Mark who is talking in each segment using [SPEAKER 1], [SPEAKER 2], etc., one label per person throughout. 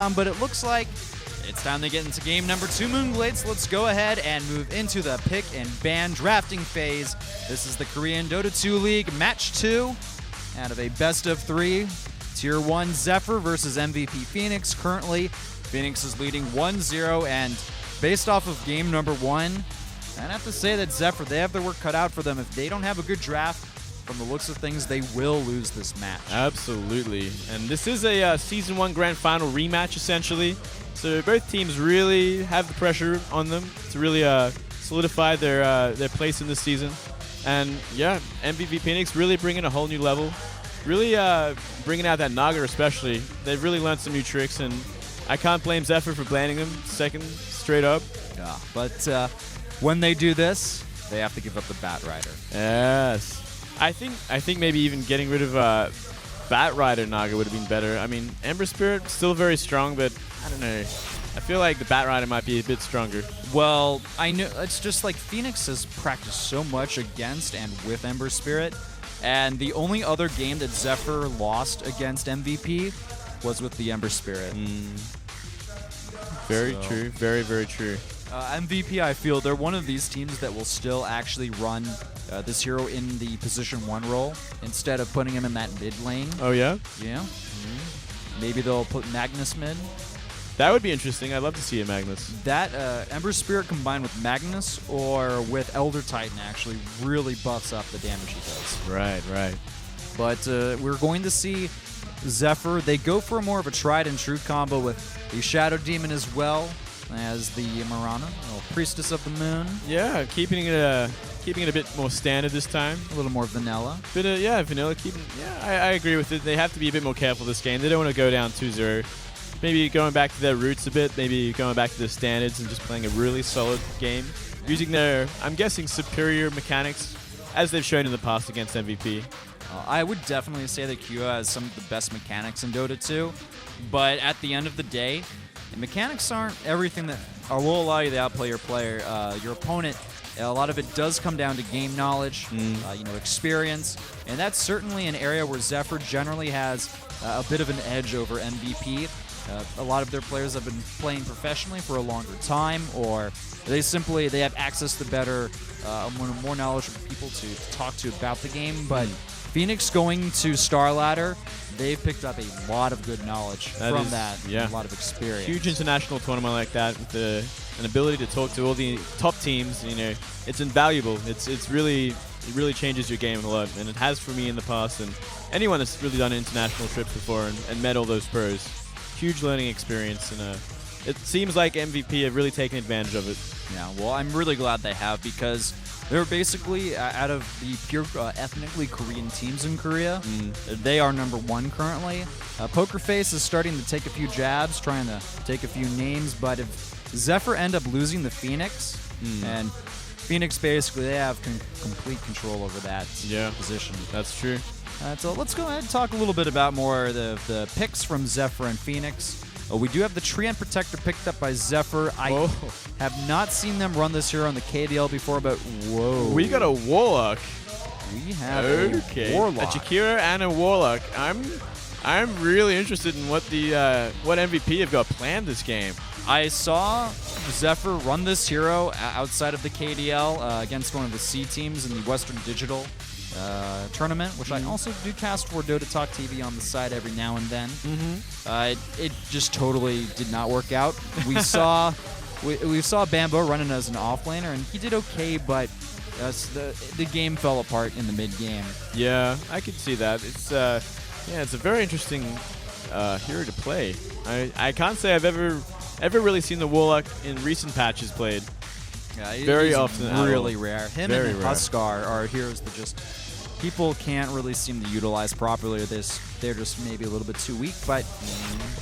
[SPEAKER 1] But it looks like it's time to get into game number 2, Moonblades. Let's go ahead and move into the pick and ban drafting phase. This is the Korean DOTA2 League Match 2 out of a best of 3. Tier 1 Zephyr versus MVP Phoenix. Currently, Phoenix is leading 1-0, and based off of game number 1, I'd have to say that Zephyr, they have their work cut out for them. If they don't have a good draft, from the looks of things, they will lose this match.
[SPEAKER 2] Absolutely. And this is a Season 1 Grand Final rematch, essentially. So both teams really have the pressure on them to really solidify their place in this season. And yeah, MVP Phoenix really bringing a whole new level. Really bringing out that Naga especially. They've really learned some new tricks, and I can't blame Zephyr for banning them second straight up.
[SPEAKER 1] Yeah, but when they do this, they have to give up the Bat Rider.
[SPEAKER 2] Yes. I think maybe even getting rid of Bat Rider Naga would have been better. I mean, Ember Spirit still very strong, but I don't know. I feel like the Bat Rider might be a bit stronger.
[SPEAKER 1] Well, I know it's just like Phoenix has practiced so much against and with Ember Spirit, and the only other game that Zephyr lost against MVP was with the Ember Spirit.
[SPEAKER 2] Very true. Very, very true.
[SPEAKER 1] MVP, I feel they're one of these teams that will still actually run this hero in the position 1 role instead of putting him in that mid lane.
[SPEAKER 2] Oh, yeah?
[SPEAKER 1] Yeah. Maybe they'll put Magnus mid.
[SPEAKER 2] That would be interesting. I'd love to see a Magnus.
[SPEAKER 1] That Ember Spirit combined with Magnus or with Elder Titan actually really buffs up the damage he does.
[SPEAKER 2] Right, right.
[SPEAKER 1] But we're going to see Zephyr. They go for more of a tried and true combo with the Shadow Demon as well as the Marana, Priestess of the Moon.
[SPEAKER 2] Yeah, keeping it a bit more standard this time.
[SPEAKER 1] A little more vanilla.
[SPEAKER 2] Yeah, vanilla. I agree with it. They have to be a bit more careful this game. They don't want to go down 2-0. Maybe going back to their roots a bit. Maybe going back to their standards and just playing a really solid game. Using their, I'm guessing, superior mechanics, as they've shown in the past against MVP.
[SPEAKER 1] I would definitely say that Kyo has some of the best mechanics in Dota 2, but at the end of the day, the mechanics aren't everything that will allow you to outplay your player. Your opponent, a lot of it does come down to game knowledge, experience, and that's certainly an area where Zephyr generally has a bit of an edge over MVP. A lot of their players have been playing professionally for a longer time, or they have access to better, more knowledgeable people to talk to about the game. But Phoenix going to Star Ladder, they've picked up a lot of good knowledge from that, a lot of experience.
[SPEAKER 2] Huge international tournament like that with an ability to talk to all the top teams, it's invaluable. It really changes your game a lot, and it has for me in the past, and anyone that's really done international trips before and met all those pros. Huge learning experience, and it seems like MVP have really taken advantage of it.
[SPEAKER 1] Yeah, well, I'm really glad they have, because they're basically, out of the pure ethnically Korean teams in Korea, they are number 1 currently. Poker Face is starting to take a few jabs, trying to take a few names, but if Zephyr end up losing the Phoenix, and Phoenix basically, they have complete control over that position.
[SPEAKER 2] That's true.
[SPEAKER 1] So let's go ahead and talk a little bit about more of the picks from Zephyr and Phoenix. We do have the Treant Protector picked up by Zephyr. I have not seen them run this hero on the KDL before, but whoa.
[SPEAKER 2] We got a Warlock.
[SPEAKER 1] We have a Warlock.
[SPEAKER 2] A Jakira and a Warlock. I'm really interested in what MVP have got planned this game.
[SPEAKER 1] I saw Zephyr run this hero outside of the KDL against one of the C teams in the Western Digital tournament, which I also do cast for DOTA2 on the side every now and then. It just totally did not work out. We saw Bambo running as an offlaner, and he did okay, but the game fell apart in the mid game.
[SPEAKER 2] Yeah, I could see that. It's a very interesting hero to play. I can't say I've ever really seen the Warlock in recent patches played.
[SPEAKER 1] Yeah,
[SPEAKER 2] very often.
[SPEAKER 1] Really rare. Him and Huskar are heroes that just people can't really seem to utilize properly. They're just maybe a little bit too weak. But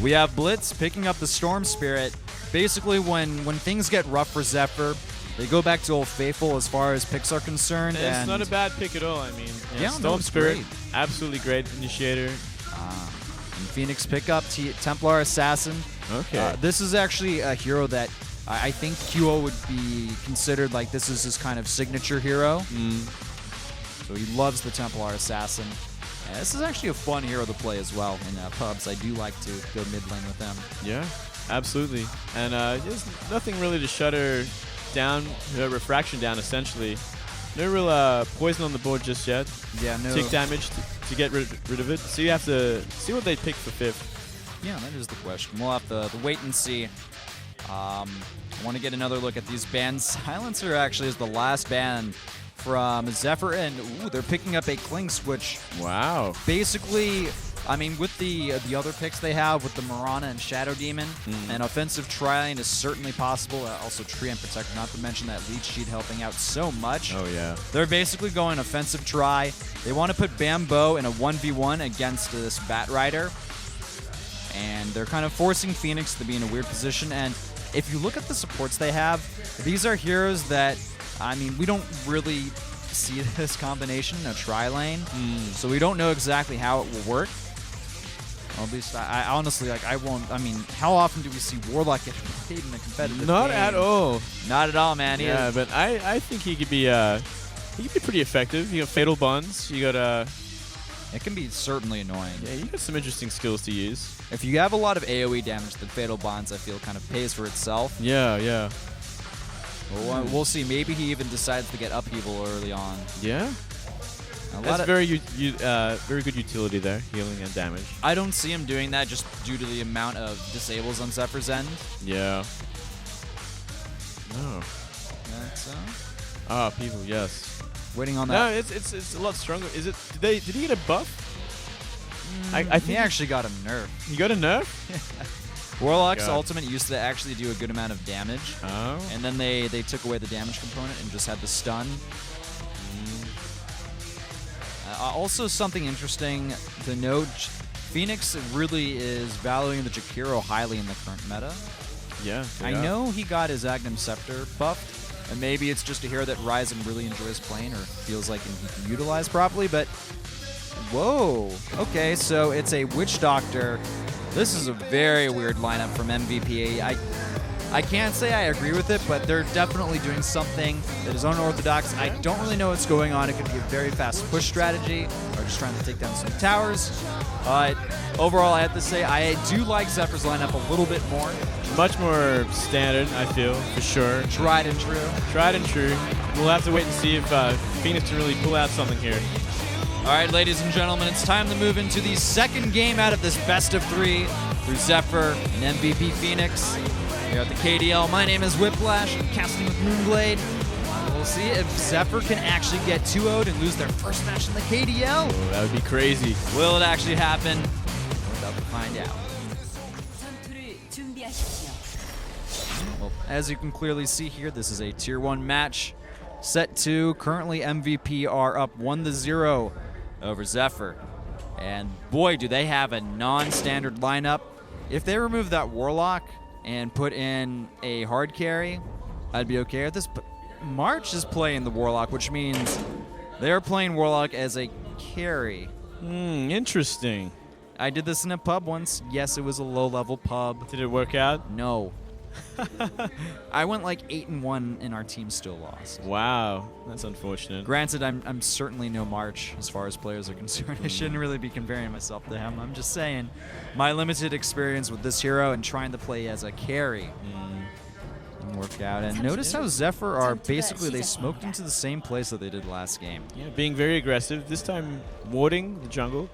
[SPEAKER 1] we have Blitz picking up the Storm Spirit. Basically, when things get rough for Zephyr, they go back to Old Faithful as far as picks are concerned.
[SPEAKER 2] It's not a bad pick at all. I mean, Storm Spirit, absolutely great initiator.
[SPEAKER 1] And Phoenix pick up Templar Assassin.
[SPEAKER 2] Okay.
[SPEAKER 1] This is actually a hero that I think QO would be considered like this is his kind of signature hero. So he loves the Templar Assassin. Yeah, this is actually a fun hero to play as well in pubs. I do like to go mid lane with them.
[SPEAKER 2] Yeah, absolutely. And there's nothing really to shut her down, her refraction down, essentially. No real poison on the board just yet.
[SPEAKER 1] Yeah, no.
[SPEAKER 2] Tick damage to get rid of it. So you have to see what they pick for 5th.
[SPEAKER 1] Yeah, that is the question. We'll have to wait and see. I want to get another look at these bans. Silencer actually is the last ban from Zephyr, and ooh, they're picking up a Cling Switch.
[SPEAKER 2] Wow.
[SPEAKER 1] Basically, I mean, with the other picks they have with the Mirana and Shadow Demon, an offensive tri-lane is certainly possible. Also, Tree and Protector, not to mention that Leech Sheet helping out so much.
[SPEAKER 2] Oh, yeah.
[SPEAKER 1] They're basically going offensive try. They want to put Bambo in a 1v1 against this Bat Rider, and they're kind of forcing Phoenix to be in a weird position. And if you look at the supports they have, these are heroes that, I mean, we don't really see this combination, a tri-lane, so we don't know exactly how it will work. Or at least, I honestly, like, I won't, I mean, how often do we see Warlock get played in a competitive
[SPEAKER 2] Not
[SPEAKER 1] game?
[SPEAKER 2] at all.
[SPEAKER 1] Not at all, man.
[SPEAKER 2] Yeah, but I think he could be pretty effective. You got Fatal Bonds. You got
[SPEAKER 1] It can be certainly annoying.
[SPEAKER 2] Yeah, you got some interesting skills to use.
[SPEAKER 1] If you have a lot of AoE damage, the Fatal Bonds, I feel, kind of pays for itself.
[SPEAKER 2] Yeah, yeah.
[SPEAKER 1] We'll see. Maybe he even decides to get Upheaval early on.
[SPEAKER 2] Yeah. That's very good utility there, healing and damage.
[SPEAKER 1] I don't see him doing that just due to the amount of disables on Zephyr's end.
[SPEAKER 2] Yeah. No.
[SPEAKER 1] That's
[SPEAKER 2] people, yes.
[SPEAKER 1] Waiting on
[SPEAKER 2] No,
[SPEAKER 1] that.
[SPEAKER 2] it's a lot stronger. Is it? Did he get a buff? I think
[SPEAKER 1] he actually got a nerf.
[SPEAKER 2] He got a nerf?
[SPEAKER 1] Warlock's ultimate used to actually do a good amount of damage.
[SPEAKER 2] Oh.
[SPEAKER 1] And then they took away the damage component and just had the stun. Also, something interesting to note, Phoenix really is valuing the Jakiro highly in the current meta.
[SPEAKER 2] Yeah.
[SPEAKER 1] I know he got his Agnum Scepter buffed, and maybe it's just a hero that Ryzen really enjoys playing or feels like he can utilize properly, but whoa. Okay, so it's a Witch Doctor. This is a very weird lineup from MVP. I can't say I agree with it, but they're definitely doing something that is unorthodox. I don't really know what's going on. It could be a very fast push strategy or just trying to take down some towers. But overall, I have to say I do like Zephyr's lineup a little bit more.
[SPEAKER 2] Much more standard, I feel, for sure.
[SPEAKER 1] Tried and true.
[SPEAKER 2] Tried and true. We'll have to wait and see if Phoenix can really pull out something here.
[SPEAKER 1] All right, ladies and gentlemen, it's time to move into the second game out of this best of 3 through Zephyr and MVP Phoenix. Here at the KDL, my name is Whiplash. I'm casting with Moonblade. We'll see if Zephyr can actually get 2-0'd and lose their first match in the KDL.
[SPEAKER 2] Oh, that would be crazy.
[SPEAKER 1] Will it actually happen? We're about to find out. Well, as you can clearly see here, this is a Tier 1 match. Set2, currently MVP, are up 1-0 over Zephyr. And boy, do they have a non-standard lineup. If they remove that Warlock and put in a hard carry, I'd be okay with this. But March is playing the Warlock, which means they're playing Warlock as a carry.
[SPEAKER 2] Interesting.
[SPEAKER 1] I did this in a pub once. Yes, it was a low-level pub.
[SPEAKER 2] Did it work out?
[SPEAKER 1] No. I went like 8-1 and our team still lost.
[SPEAKER 2] Wow, that's unfortunate.
[SPEAKER 1] Granted, I'm certainly no March as far as players are concerned. I shouldn't really be comparing myself to him. I'm just saying my limited experience with this hero and trying to play as a carry didn't work out. And notice how Zephyr are basically, they smoked into the same place that they did last game.
[SPEAKER 2] Yeah, being very aggressive. This time warding the jungle.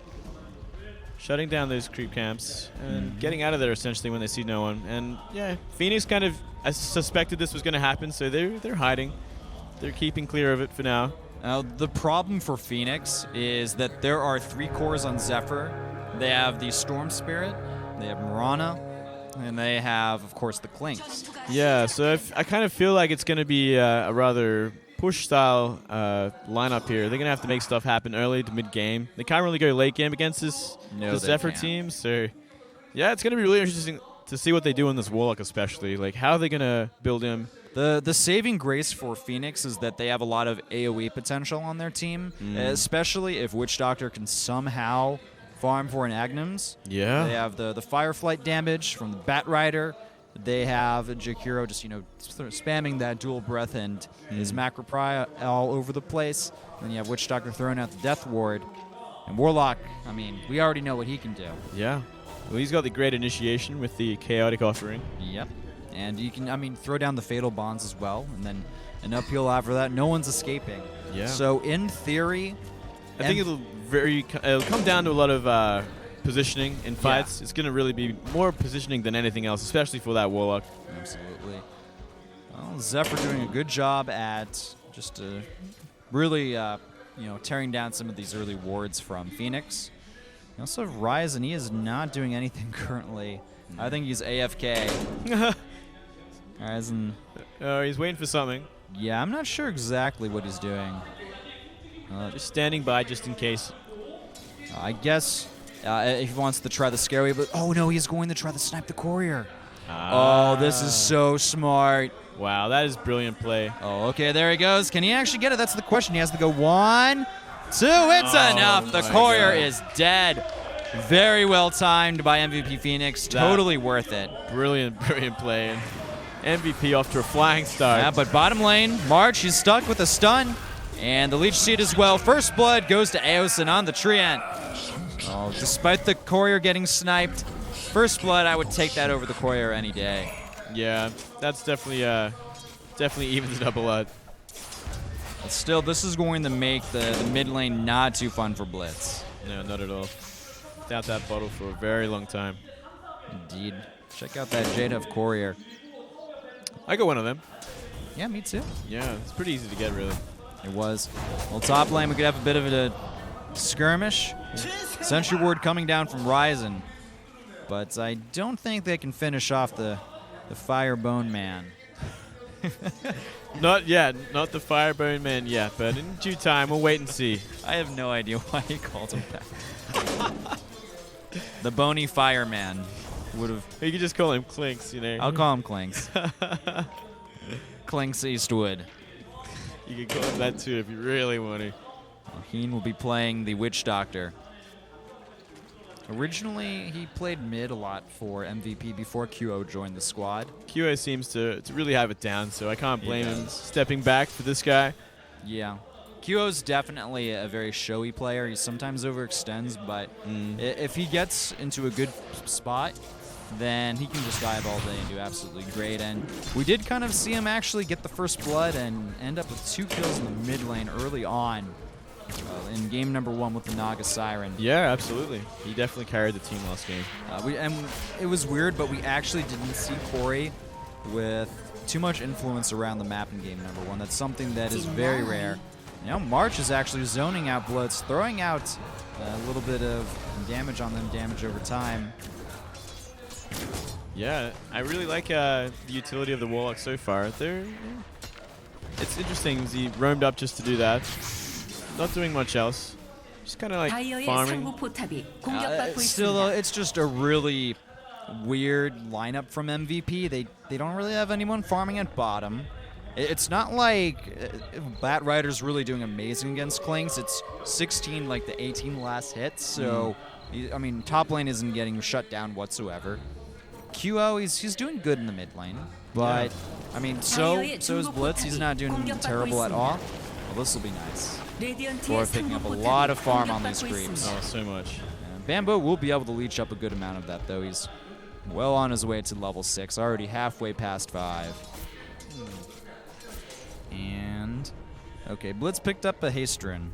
[SPEAKER 2] Shutting down those creep camps and getting out of there essentially when they see no one. And yeah, Phoenix kind of suspected this was going to happen, so they're hiding. They're keeping clear of it for now.
[SPEAKER 1] Now, the problem for Phoenix is that there are 3 cores on Zephyr. They have the Storm Spirit, they have Mirana, and they have, of course, the Clinks.
[SPEAKER 2] Yeah, so I kind of feel like it's going to be a rather push-style lineup here. They're going to have to make stuff happen early to mid-game. They can't really go late game against this Zephyr team. So, yeah, it's going to be really interesting to see what they do in this Warlock especially. Like, how are they going to build him?
[SPEAKER 1] The saving grace for Phoenix is that they have a lot of AoE potential on their team, especially if Witch Doctor can somehow farm for an Agnums.
[SPEAKER 2] Yeah.
[SPEAKER 1] They have the Fireflight damage from the Bat Rider. They have Jakiro just, spamming that dual breath and his macro pry all over the place. Then you have Witch Doctor throwing out the Death Ward. And Warlock, I mean, we already know what he can do.
[SPEAKER 2] Yeah. Well, he's got the great initiation with the chaotic offering.
[SPEAKER 1] Yep. And you can, I mean, throw down the fatal bonds as well, and then an upheal after that. No one's escaping.
[SPEAKER 2] Yeah.
[SPEAKER 1] So in theory,
[SPEAKER 2] I think it'll come down to a lot of positioning in fights. It's going to really be more positioning than anything else, especially for that Warlock.
[SPEAKER 1] Absolutely. Well, Zephyr doing a good job at just really, tearing down some of these early wards from Phoenix. You also have Ryzen. He is not doing anything currently. I think he's AFK. Ryzen.
[SPEAKER 2] Oh, he's waiting for something.
[SPEAKER 1] Yeah, I'm not sure exactly what he's doing.
[SPEAKER 2] Just standing by just in case.
[SPEAKER 1] I guess if he wants to try the scary, but oh no, he's going to try to snipe the courier. Oh, this is so smart.
[SPEAKER 2] Wow, that is brilliant play.
[SPEAKER 1] Oh, okay, there he goes. Can he actually get it? That's the question. He has to go 1, 2. It's enough. The courier is dead. Very well timed by MVP Phoenix. Totally worth it.
[SPEAKER 2] Brilliant, brilliant play. And MVP off to a flying start.
[SPEAKER 1] Yeah, but bottom lane, March, he's stuck with a stun. And the Leech Seed as well. First blood goes to Aosin on the Treant. Oh, despite the courier getting sniped, first blood, I would take that over the courier any day.
[SPEAKER 2] Yeah, that's definitely evens it up a lot.
[SPEAKER 1] But still, this is going to make the mid lane not too fun for Blitz.
[SPEAKER 2] No, not at all. Without that bottle for a very long time.
[SPEAKER 1] Indeed. Check out that Jade of courier.
[SPEAKER 2] I got one of them.
[SPEAKER 1] Yeah, me too.
[SPEAKER 2] Yeah, it's pretty easy to get, really.
[SPEAKER 1] It was. Well, top lane, we could have a bit of a skirmish. Sentry ward coming down from Ryzen. But I don't think they can finish off the Firebone Man.
[SPEAKER 2] Not yet. Not the Firebone Man yet, but in due time, we'll wait and see.
[SPEAKER 1] I have no idea why he called him that. The Bony Fireman would have...
[SPEAKER 2] You could just call him Clinks, you know.
[SPEAKER 1] I'll call him Clinks. Clinks Eastwood.
[SPEAKER 2] You can call him that too if you really want to.
[SPEAKER 1] Heen will be playing the Witch Doctor. Originally, he played mid a lot for MVP before QO joined the squad.
[SPEAKER 2] QO seems to really have it down, so I can't blame him stepping back for this guy.
[SPEAKER 1] Yeah. QO's definitely a very showy player. He sometimes overextends, but if he gets into a good spot, then he can just dive all day and do absolutely great. And we did kind of see him actually get the first blood and end up with 2 kills in the mid lane early on in game number 1 with the Naga Siren.
[SPEAKER 2] Yeah, absolutely. He definitely carried the team last game.
[SPEAKER 1] And it was weird, but we actually didn't see Corey with too much influence around the map in game number 1. That's something that is very rare. Now March is actually zoning out Blitz, throwing out a little bit of damage on them, damage over time.
[SPEAKER 2] Yeah, I really like the utility of the Warlock so far. It's interesting. He roamed up just to do that. Not doing much else. Just kind of like farming.
[SPEAKER 1] Still, it's just a really weird lineup from MVP. They don't really have anyone farming at bottom. It's not like Bat Rider's really doing amazing against Clinks. It's 16 like the 18 last hits, so I mean top lane isn't getting shut down whatsoever. QO, he's doing good in the mid lane, but I mean so is Blitz. He's not doing terrible at all. Well, this will be nice. We're picking up a lot of farm on these creeps.
[SPEAKER 2] Oh, so much.
[SPEAKER 1] Bamboo will be able to leech up a good amount of that, though. He's well on his way to level 6, already halfway past 5. And, okay, Blitz picked up a haste rune.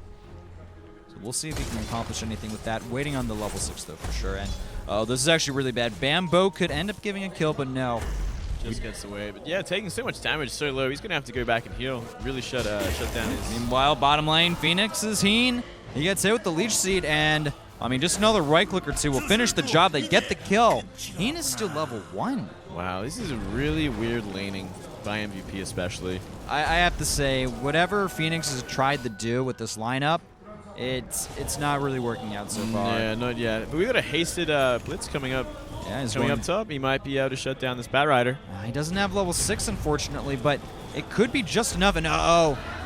[SPEAKER 1] So we'll see if he can accomplish anything with that. Waiting on the level 6, though, for sure. And, oh, this is actually really bad. Bamboo could end up giving a kill, but no.
[SPEAKER 2] Just gets away. But yeah, taking so much damage so low, he's going to have to go back and heal. Really shut down his...
[SPEAKER 1] Meanwhile, bottom lane, Phoenix is Heen. He gets hit with the Leech Seed, and, I mean, just another right click or two will finish the job. They get the kill. Heen is still level 1.
[SPEAKER 2] Wow, this is a really weird laning by MVP especially.
[SPEAKER 1] I have to say, whatever Phoenix has tried to do with this lineup, it's not really working out so far.
[SPEAKER 2] Yeah, not yet. But we got a hasted Blitz coming up.
[SPEAKER 1] Yeah, he's
[SPEAKER 2] coming up top. He might be able to shut down this Bat Rider.
[SPEAKER 1] He doesn't have level 6, unfortunately, but it could be just enough. And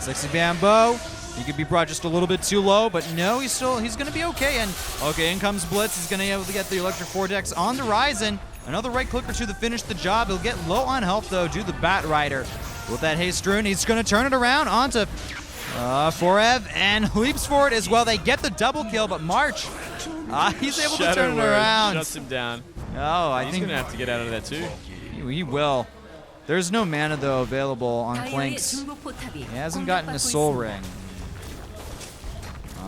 [SPEAKER 1] Sexy Bamboo. He could be brought just a little bit too low, but no, he's going to be okay. And okay, in comes Blitz. He's going to be able to get the Electric Vortex on the Ryzen. Another right click or two to finish the job. He'll get low on health, though, due to the Bat Rider. With that haste rune, he's going to turn it around onto Forev and leaps for it as well. They get the double kill, but March, he's able to turn it around.
[SPEAKER 2] Shuts him down.
[SPEAKER 1] Oh, I
[SPEAKER 2] He's
[SPEAKER 1] think
[SPEAKER 2] going to have to get out of that too.
[SPEAKER 1] he will. There's no mana, though, available on Clinks. He hasn't gotten a soul ring.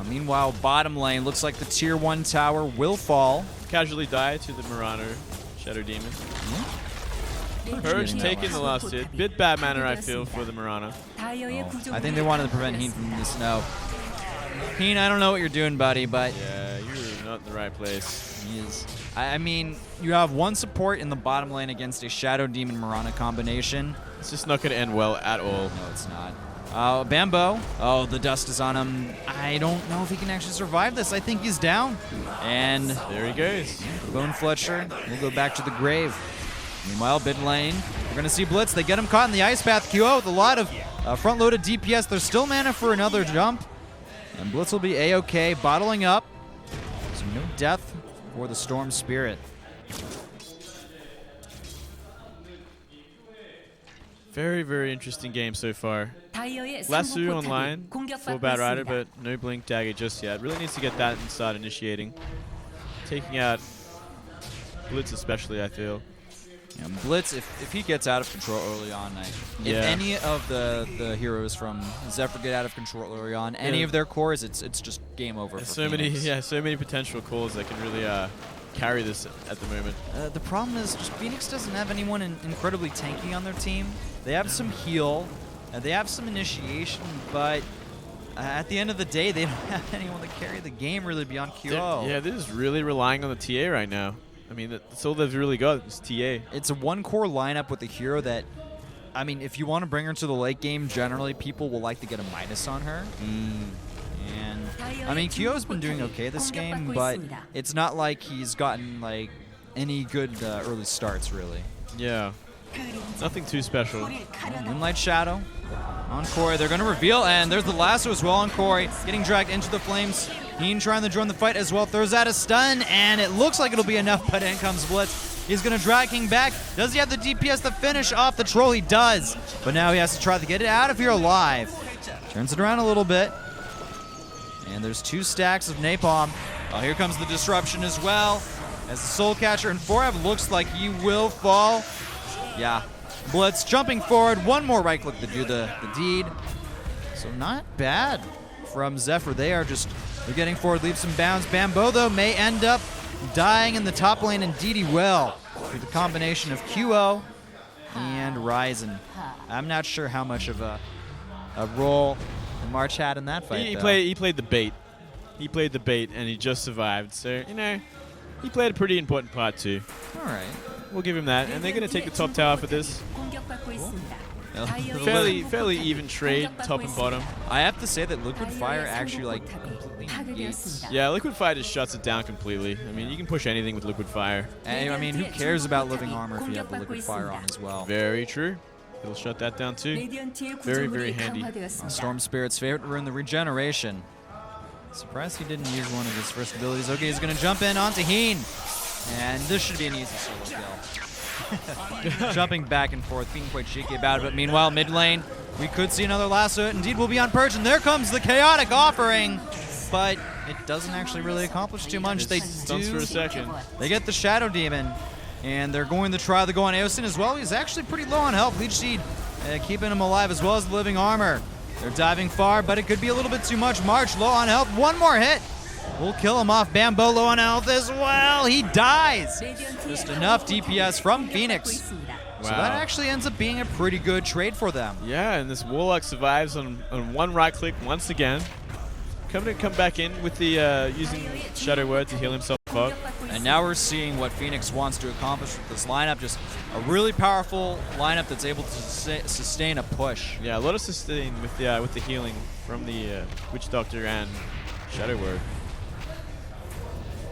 [SPEAKER 1] Meanwhile, bottom lane, looks like the tier 1 tower will fall.
[SPEAKER 2] Casually die to the Marauder Shadow Demon. Purge taking the last hit. Bit bad mana, I feel, for the Marauder.
[SPEAKER 1] I think they wanted to prevent Heen from the snow. Heen, I don't know what you're doing, buddy, but...
[SPEAKER 2] Yeah, you're not in the right place.
[SPEAKER 1] He is. I mean, you have one support in the bottom lane against a Shadow Demon Marana combination.
[SPEAKER 2] It's just not going to end well at all.
[SPEAKER 1] No, it's not. Bambo. Oh, the dust is on him. I don't know if he can actually survive this. I think he's down. And
[SPEAKER 2] there he goes.
[SPEAKER 1] Bone Fletcher will go back to the grave. Meanwhile, mid lane, we're going to see Blitz. They get him caught in the Ice Path. QO with a lot of front-loaded DPS. There's still mana for another jump. And Blitz will be A-OK, bottling up. So no death for the Storm Spirit.
[SPEAKER 2] Very, very interesting game so far. Lasso online for Bad Rider, but no Blink Dagger just yet. Really needs to get that and start initiating. Taking out Blitz especially, I feel.
[SPEAKER 1] Yeah, Blitz, if he gets out of control early on, if any of the heroes from Zephyr get out of control early on, any of their cores, it's just game over.
[SPEAKER 2] There's
[SPEAKER 1] for Phoenix.
[SPEAKER 2] so many potential cores that can really carry this at the moment.
[SPEAKER 1] The problem is just Phoenix doesn't have anyone incredibly tanky on their team. They have some heal, they have some initiation, but at the end of the day, they don't have anyone to carry the game really beyond QO.
[SPEAKER 2] Yeah, they're just really relying on the TA right now. I mean, that's all they've really got is TA.
[SPEAKER 1] It's a one-core lineup with a hero that, I mean, if you want to bring her to the late game, generally people will like to get a minus on her. And, I mean, QO's been doing okay this game, but it's not like he's gotten, like, any good early starts, really.
[SPEAKER 2] Yeah. Nothing too special.
[SPEAKER 1] Moonlight Shadow on Corey. They're going to reveal, and there's the lasso as well on Corey. Getting dragged into the flames. Heen trying to join the fight as well. Throws out a stun, and it looks like it'll be enough, but in comes Blitz. He's going to drag King back. Does he have the DPS to finish off the troll? He does. But now he has to try to get it out of here alive. Turns it around a little bit. And there's 2 stacks of napalm. Oh, here comes the disruption as well. As the Soul Catcher and Forev looks like he will fall. Yeah. Blitz jumping forward. One more right click to do the deed. So not bad from Zephyr. They're getting forward leaps and bounds. Bambo, though, may end up dying in the top lane. Indeed he will. Through the combination of QO and Ryzen. I'm not sure how much of a role March had in that fight.
[SPEAKER 2] He played the bait. He played the bait, and he just survived. So, you know, he played a pretty important part, too.
[SPEAKER 1] All right.
[SPEAKER 2] We'll give him that. And they're going to take the top tower for this. Fairly even trade, top and bottom.
[SPEAKER 1] I have to say that Liquid Fire actually, like, completely negates.
[SPEAKER 2] Yeah, Liquid Fire just shuts it down completely. I mean, you can push anything with Liquid Fire.
[SPEAKER 1] And, I mean, who cares about living armor if you have the Liquid Fire on as well?
[SPEAKER 2] Very true. It'll shut that down too. Very, very handy.
[SPEAKER 1] Storm Spirit's favorite rune, the regeneration. Surprised he didn't use one of his first abilities. Okay, he's going to jump in onto Heen. And this should be an easy solo kill. Jumping back and forth, being quite cheeky about it. But meanwhile, mid lane, we could see another lasso. Indeed, we'll be on Purge. And there comes the Chaotic Offering. But it doesn't actually really accomplish too much. They
[SPEAKER 2] stunts for a second.
[SPEAKER 1] They get the Shadow Demon. And they're going to try to go on Aosin as well. He's actually pretty low on health. Leech Seed keeping him alive as well as the living armor. They're diving far, but it could be a little bit too much. March low on health. One more hit. We'll kill him off. Bambo low on health as well. He dies. Just enough DPS from Phoenix. Wow. So that actually ends up being a pretty good trade for them.
[SPEAKER 2] Yeah, and this Warlock survives on one right click once again. Come back in with the using Shadow Word to heal himself up.
[SPEAKER 1] And now we're seeing what Phoenix wants to accomplish with this lineup. Just a really powerful lineup that's able to sustain a push.
[SPEAKER 2] Yeah, a lot of sustain with the healing from the Witch Doctor and Shadow Word.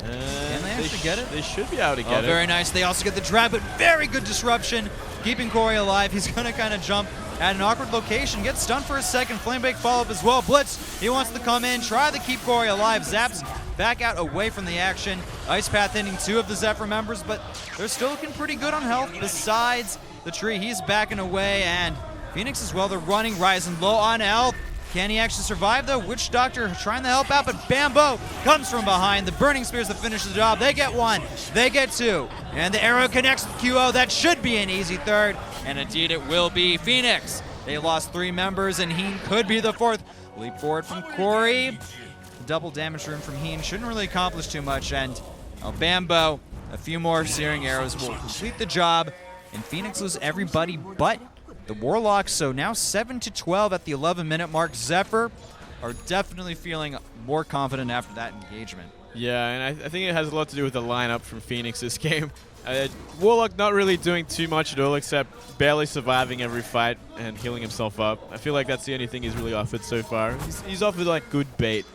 [SPEAKER 1] Can they actually get it?
[SPEAKER 2] They should be able to get it.
[SPEAKER 1] Very nice. They also get the drag, but very good disruption. Keeping Corey alive. He's going to kind of jump at an awkward location. Gets stunned for a second. Flamebake follow-up as well. Blitz, he wants to come in. Try to keep Corey alive. Zaps back out away from the action. Ice Path hitting 2 of the Zephyr members, but they're still looking pretty good on health. Besides the tree, he's backing away. And Phoenix as well. They're running. Ryzen low on health. Can he actually survive, though? Witch Doctor trying to help out, but Bambo comes from behind. The Burning Spears to finish the job. They get 1. They get 2. And the arrow connects with QO. That should be an easy 3rd. And indeed it will be. Phoenix, they lost 3 members, and Heen could be the 4th. Leap forward from Corey. Double damage room from Heen. Shouldn't really accomplish too much. And Bambo, a few more Searing Arrows will complete the job. And Phoenix lose everybody but the Warlocks. So now 7-12 at the 11-minute mark. Zephyr are definitely feeling more confident after that engagement.
[SPEAKER 2] Yeah, and I think it has a lot to do with the lineup from Phoenix this game. Warlock not really doing too much at all, except barely surviving every fight and healing himself up. I feel like that's the only thing he's really offered so far. He's offered like good bait,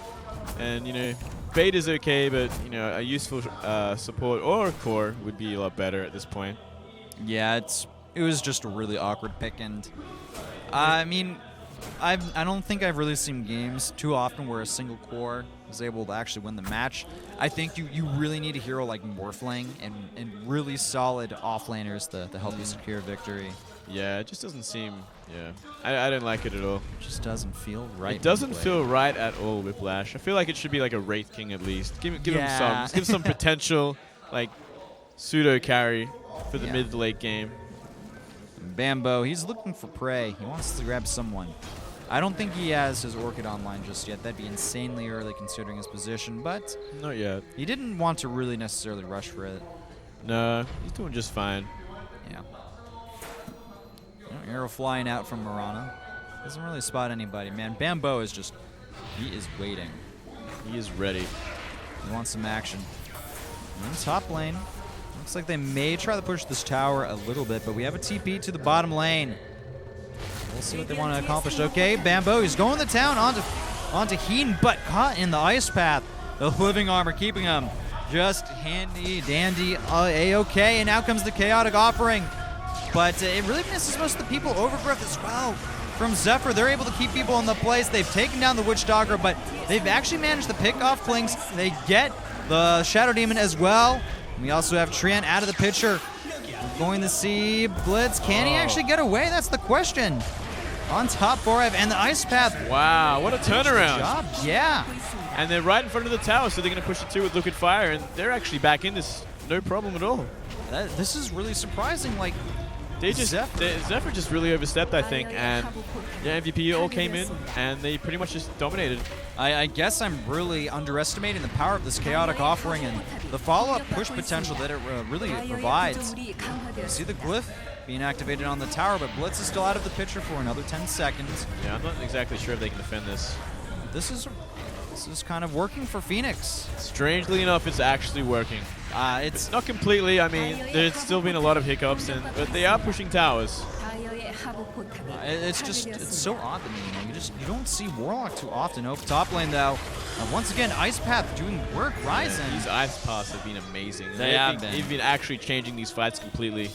[SPEAKER 2] and you know, bait is okay, but you know, a useful support or a core would be a lot better at this point.
[SPEAKER 1] Yeah, it was just a really awkward pick, and I mean, I don't think I've really seen games too often where a single core is able to actually win the match. I think you really need a hero like Morphling and really solid offlaners to help you secure victory.
[SPEAKER 2] Yeah, it just doesn't seem. Yeah, I don't like it at all.
[SPEAKER 1] It just doesn't feel right.
[SPEAKER 2] It doesn't feel right at all, Whiplash. I feel like it should be like a Wraith King at least. Give him some potential, like pseudo carry for the mid to late game.
[SPEAKER 1] Bambo, he's looking for prey. He wants to grab someone. I don't think he has his Orchid online just yet. That'd be insanely early considering his position, but
[SPEAKER 2] not yet.
[SPEAKER 1] He didn't want to really necessarily rush for it.
[SPEAKER 2] No, he's doing just fine.
[SPEAKER 1] Yeah. Arrow flying out from Marana. Doesn't really spot anybody, man. Bambo is just, he is waiting.
[SPEAKER 2] He is ready.
[SPEAKER 1] He wants some action. In top lane. Looks like they may try to push this tower a little bit, but we have a TP to the bottom lane. We'll see what they want to accomplish. Okay, Bambo, he's going to town onto Heen, but caught in the ice path. The living armor keeping him just handy dandy, A-okay, and now comes the chaotic offering. But it really misses most of the people. Overgrowth as well from Zephyr. They're able to keep people in the place. They've taken down the Witch Doctor, but they've actually managed to pick off Klings. They get the Shadow Demon as well. We also have Treant out of the picture. We're going to see Blitz. Can he actually get away? That's the question. On top 4F and the Ice Path.
[SPEAKER 2] Wow, what a turnaround.
[SPEAKER 1] Good job. Yeah.
[SPEAKER 2] And they're right in front of the tower, so they're going to push it 2 with Look at Fire, and they're actually back in this no problem at all.
[SPEAKER 1] This is really surprising. Like,
[SPEAKER 2] Zephyr just really overstepped, I think, and the MVP all came in, and they pretty much just dominated.
[SPEAKER 1] I guess I'm really underestimating the power of this chaotic offering and the follow-up push potential that it really provides. You see the glyph being activated on the tower, but Blitz is still out of the picture for another 10 seconds.
[SPEAKER 2] Yeah, I'm not exactly sure if they can defend this.
[SPEAKER 1] This is kind of working for Phoenix.
[SPEAKER 2] Strangely enough, it's actually working. It's not completely. I mean, there's still been a lot of hiccups, but they are pushing towers.
[SPEAKER 1] It's so odd to me. You don't see Warlock too often. Over top lane though. Once again, Ice Path doing work. Ryzen.
[SPEAKER 2] Yeah, these Ice Paths have been amazing.
[SPEAKER 1] They've
[SPEAKER 2] been actually changing these fights completely.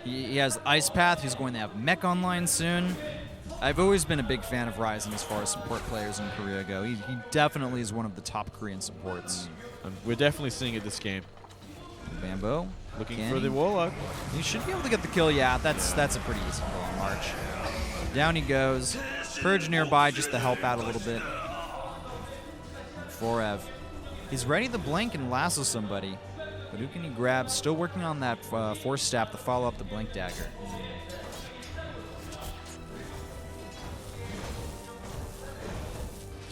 [SPEAKER 1] He has Ice Path. He's going to have Mech online soon. I've always been a big fan of Ryzen as far as support players in Korea go. He definitely is one of the top Korean supports.
[SPEAKER 2] We're definitely seeing it this game.
[SPEAKER 1] Bambo
[SPEAKER 2] looking for the Warlock.
[SPEAKER 1] He should be able to get the kill. Yeah, that's a pretty easy kill on March. Down he goes. Purge nearby just to help out a little bit. 4Ev. He's ready to blink and lasso somebody. But who can he grab? Still working on that Force Staff to follow up the Blink Dagger.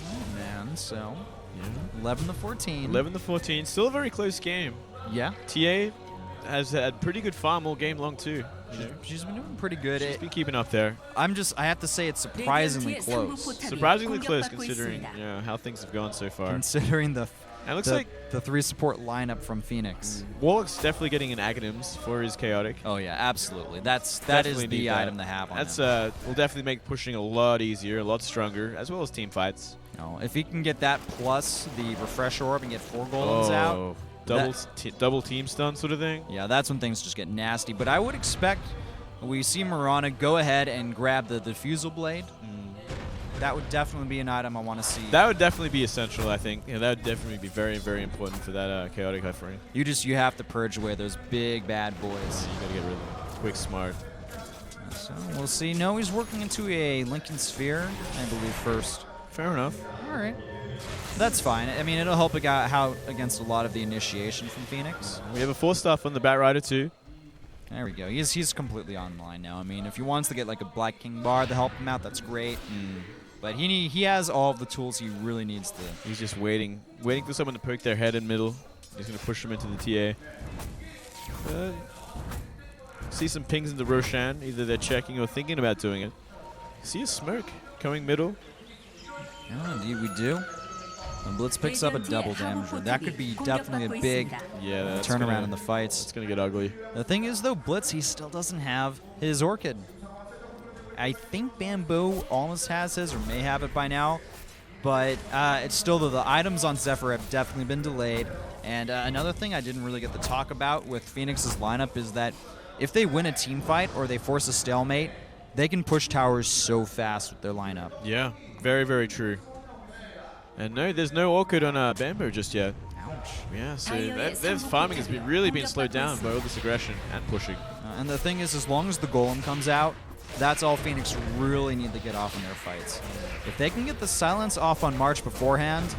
[SPEAKER 1] Oh, man, so 11-14.
[SPEAKER 2] 11-14. Still a very close game.
[SPEAKER 1] Yeah.
[SPEAKER 2] TA has had pretty good farm all game long too.
[SPEAKER 1] She's been doing pretty good.
[SPEAKER 2] She's been keeping up there.
[SPEAKER 1] I have to say it's surprisingly close.
[SPEAKER 2] Surprisingly close considering how things have gone so far.
[SPEAKER 1] Considering
[SPEAKER 2] it looks like
[SPEAKER 1] the 3 support lineup from Phoenix.
[SPEAKER 2] Warlock's definitely getting an Aghanims for his chaotic.
[SPEAKER 1] Oh yeah, absolutely. That is the item to have on
[SPEAKER 2] him. Will definitely make pushing a lot easier, a lot stronger, as well as team fights.
[SPEAKER 1] If he can get that plus the refresh orb and get 4 golems out.
[SPEAKER 2] Double team stun sort of thing?
[SPEAKER 1] Yeah, that's when things just get nasty. But I would expect we see Marana go ahead and grab the Diffusal Blade. That would definitely be an item I want to see.
[SPEAKER 2] That would definitely be essential, I think. Yeah, that would definitely be very, very important for that chaotic offering.
[SPEAKER 1] You have to purge away those big bad boys.
[SPEAKER 2] You got to get rid of them. Quick, smart.
[SPEAKER 1] So we'll see. No, he's working into a Lincoln Sphere, I believe, first.
[SPEAKER 2] Fair enough.
[SPEAKER 1] All right. That's fine. I mean, it'll help out against a lot of the initiation from Phoenix.
[SPEAKER 2] We have a 4-star from the Bat Rider too.
[SPEAKER 1] There we go. He's completely online now. I mean, if he wants to get like a Black King bar to help him out, that's great. But he has all of the tools he really needs to.
[SPEAKER 2] He's just waiting for someone to poke their head in middle. He's going to push him into the TA. See some pings into Roshan. Either they're checking or thinking about doing it. See a smoke coming middle.
[SPEAKER 1] Yeah, indeed we do. And Blitz picks up a double damager. That could be definitely a big turnaround in the fights.
[SPEAKER 2] It's going to get ugly.
[SPEAKER 1] The thing is, though, Blitz, he still doesn't have his Orchid. I think Bamboo almost has his, or may have it by now. But it's still, the items on Zephyr have definitely been delayed. And another thing I didn't really get to talk about with Phoenix's lineup is that if they win a team fight or they force a stalemate, they can push towers so fast with their lineup.
[SPEAKER 2] Yeah, very, very true. And no, there's no Orchid on Bamboo just yet.
[SPEAKER 1] Ouch.
[SPEAKER 2] Yeah, so their farming has really been slowed down by all this aggression and pushing.
[SPEAKER 1] And the thing is, as long as the Golem comes out, that's all Phoenix really need to get off in their fights. If they can get the silence off on March beforehand,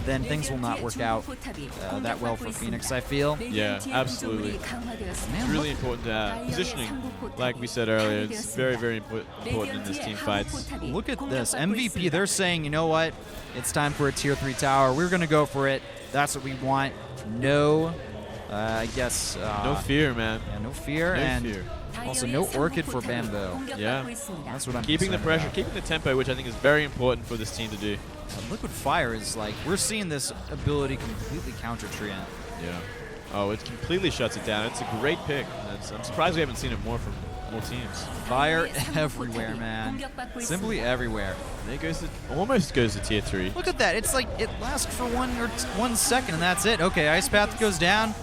[SPEAKER 1] then things will not work out that well for Phoenix, I feel.
[SPEAKER 2] Yeah, absolutely. It's really important positioning. Like we said earlier, it's very, very important in this team fights.
[SPEAKER 1] Look at this. MVP, they're saying, you know what? It's time for a tier 3 tower. We're going to go for it. That's what we want. No, I guess.
[SPEAKER 2] No fear, man.
[SPEAKER 1] Yeah, no fear. And also no Orchid for Bamboo.
[SPEAKER 2] Yeah.
[SPEAKER 1] That's what I'm
[SPEAKER 2] keeping the pressure, keeping the tempo, which I think is very important for this team to do.
[SPEAKER 1] Liquid Fire is like, we're seeing this ability completely counter Treant.
[SPEAKER 2] Yeah. Oh, it completely shuts it down. It's a great pick. I'm surprised we haven't seen it more from more teams.
[SPEAKER 1] Fire everywhere, man. Simply everywhere.
[SPEAKER 2] And there almost goes to tier 3.
[SPEAKER 1] Look at that. It's like it lasts for 1 second, and that's it. Okay, Ice Path goes down.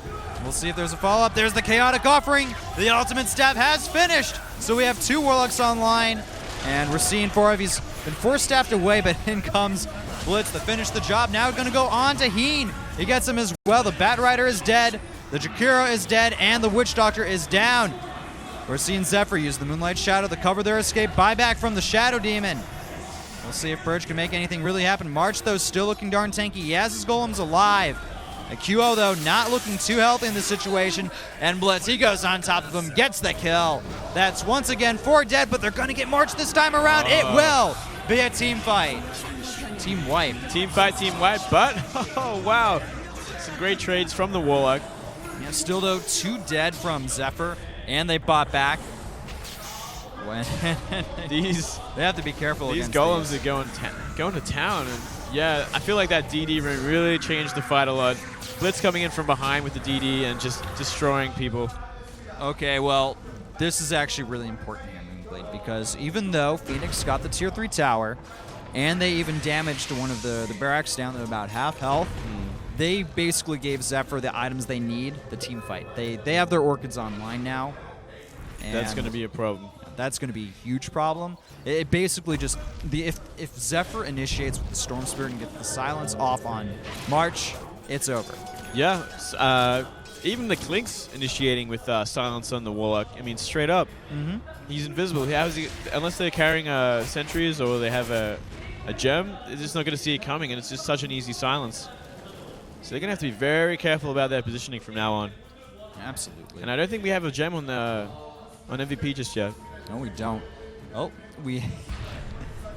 [SPEAKER 1] We'll see if there's a follow-up. There's the Chaotic Offering. The ultimate stab has finished. So we have 2 Warlocks online, and we're seeing 4 of he's been 4-staffed away, but in comes Blitz to finish the job. Now going to go on to Heen. He gets him as well. The Bat Rider is dead. The Jakiro is dead, and the Witch Doctor is down. We're seeing Zephyr use the Moonlight Shadow to cover their escape. Buyback from the Shadow Demon. We'll see if Purge can make anything really happen. March, though, still looking darn tanky. He has his golems alive. A QO, though, not looking too healthy in this situation. And Blitz, he goes on top of him, gets the kill. That's once again 4 dead, but they're going to get March this time around. It will be a team fight. Team wipe.
[SPEAKER 2] Team fight, team wipe, but, oh, wow. Some great trades from the Warlock.
[SPEAKER 1] Yeah, still, though, 2 dead from Zephyr, and they bought back. They have to be careful
[SPEAKER 2] these
[SPEAKER 1] against
[SPEAKER 2] golems
[SPEAKER 1] these.
[SPEAKER 2] are going to town. And yeah, I feel like that DD ring really changed the fight a lot. Blitz coming in from behind with the DD and just destroying people.
[SPEAKER 1] Okay, well, this is actually really important here, Moonblade, because even though Phoenix got the tier 3 tower, and they even damaged one of the barracks down to about half health, they basically gave Zephyr the items they need, the team fight. They have their Orchids online now.
[SPEAKER 2] That's going to be a problem.
[SPEAKER 1] That's going to be a huge problem. It basically just, if Zephyr initiates with the Storm Spirit and gets the silence off on March, it's over.
[SPEAKER 2] Yeah, even the Clink's initiating with silence on the Warlock. I mean, straight up, he's invisible. Unless they're carrying sentries or they have a gem, they're just not going to see it coming, and it's just such an easy silence. So they're going to have to be very careful about their positioning from now on.
[SPEAKER 1] Absolutely.
[SPEAKER 2] And I don't think we have a gem on MVP just yet.
[SPEAKER 1] No, we don't. Oh,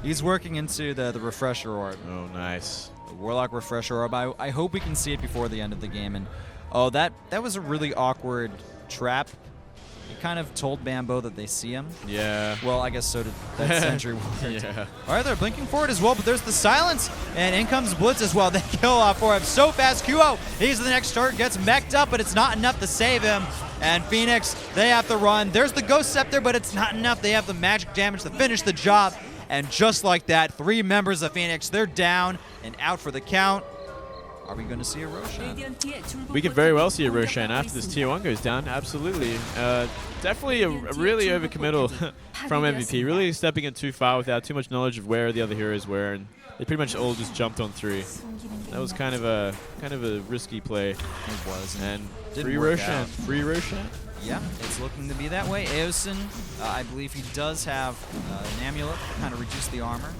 [SPEAKER 1] he's working into the Refresher Orb.
[SPEAKER 2] Oh, nice.
[SPEAKER 1] The Warlock Refresher Orb. I hope we can see it before the end of the game. And oh, that was a really awkward trap. He kind of told Bamboo that they see him.
[SPEAKER 2] Yeah.
[SPEAKER 1] Well, I guess so did that Sentry Ward.
[SPEAKER 2] Yeah.
[SPEAKER 1] All right, they're blinking forward as well, but there's the silence. And in comes Blitz as well. They kill off for him so fast. QO, he's the next target, gets mech'd up, but it's not enough to save him. And Phoenix, they have to run. There's the Ghost Scepter, but it's not enough. They have the magic damage to finish the job. And just like that, 3 members of Phoenix, they're down and out for the count. Are we going to see a Roshan?
[SPEAKER 2] We could very well see a Roshan after this tier 1 goes down. Absolutely. Definitely a really overcommittal from MVP. Really stepping in too far without too much knowledge of where the other heroes were, and they pretty much all just jumped on 3. That was kind of a risky play.
[SPEAKER 1] It was.
[SPEAKER 2] And
[SPEAKER 1] Didn't
[SPEAKER 2] free
[SPEAKER 1] work
[SPEAKER 2] Roshan.
[SPEAKER 1] out.
[SPEAKER 2] Free Roshan.
[SPEAKER 1] Yeah, it's looking to be that way. Aosin, I believe he does have an amulet to kind of reduce the armor.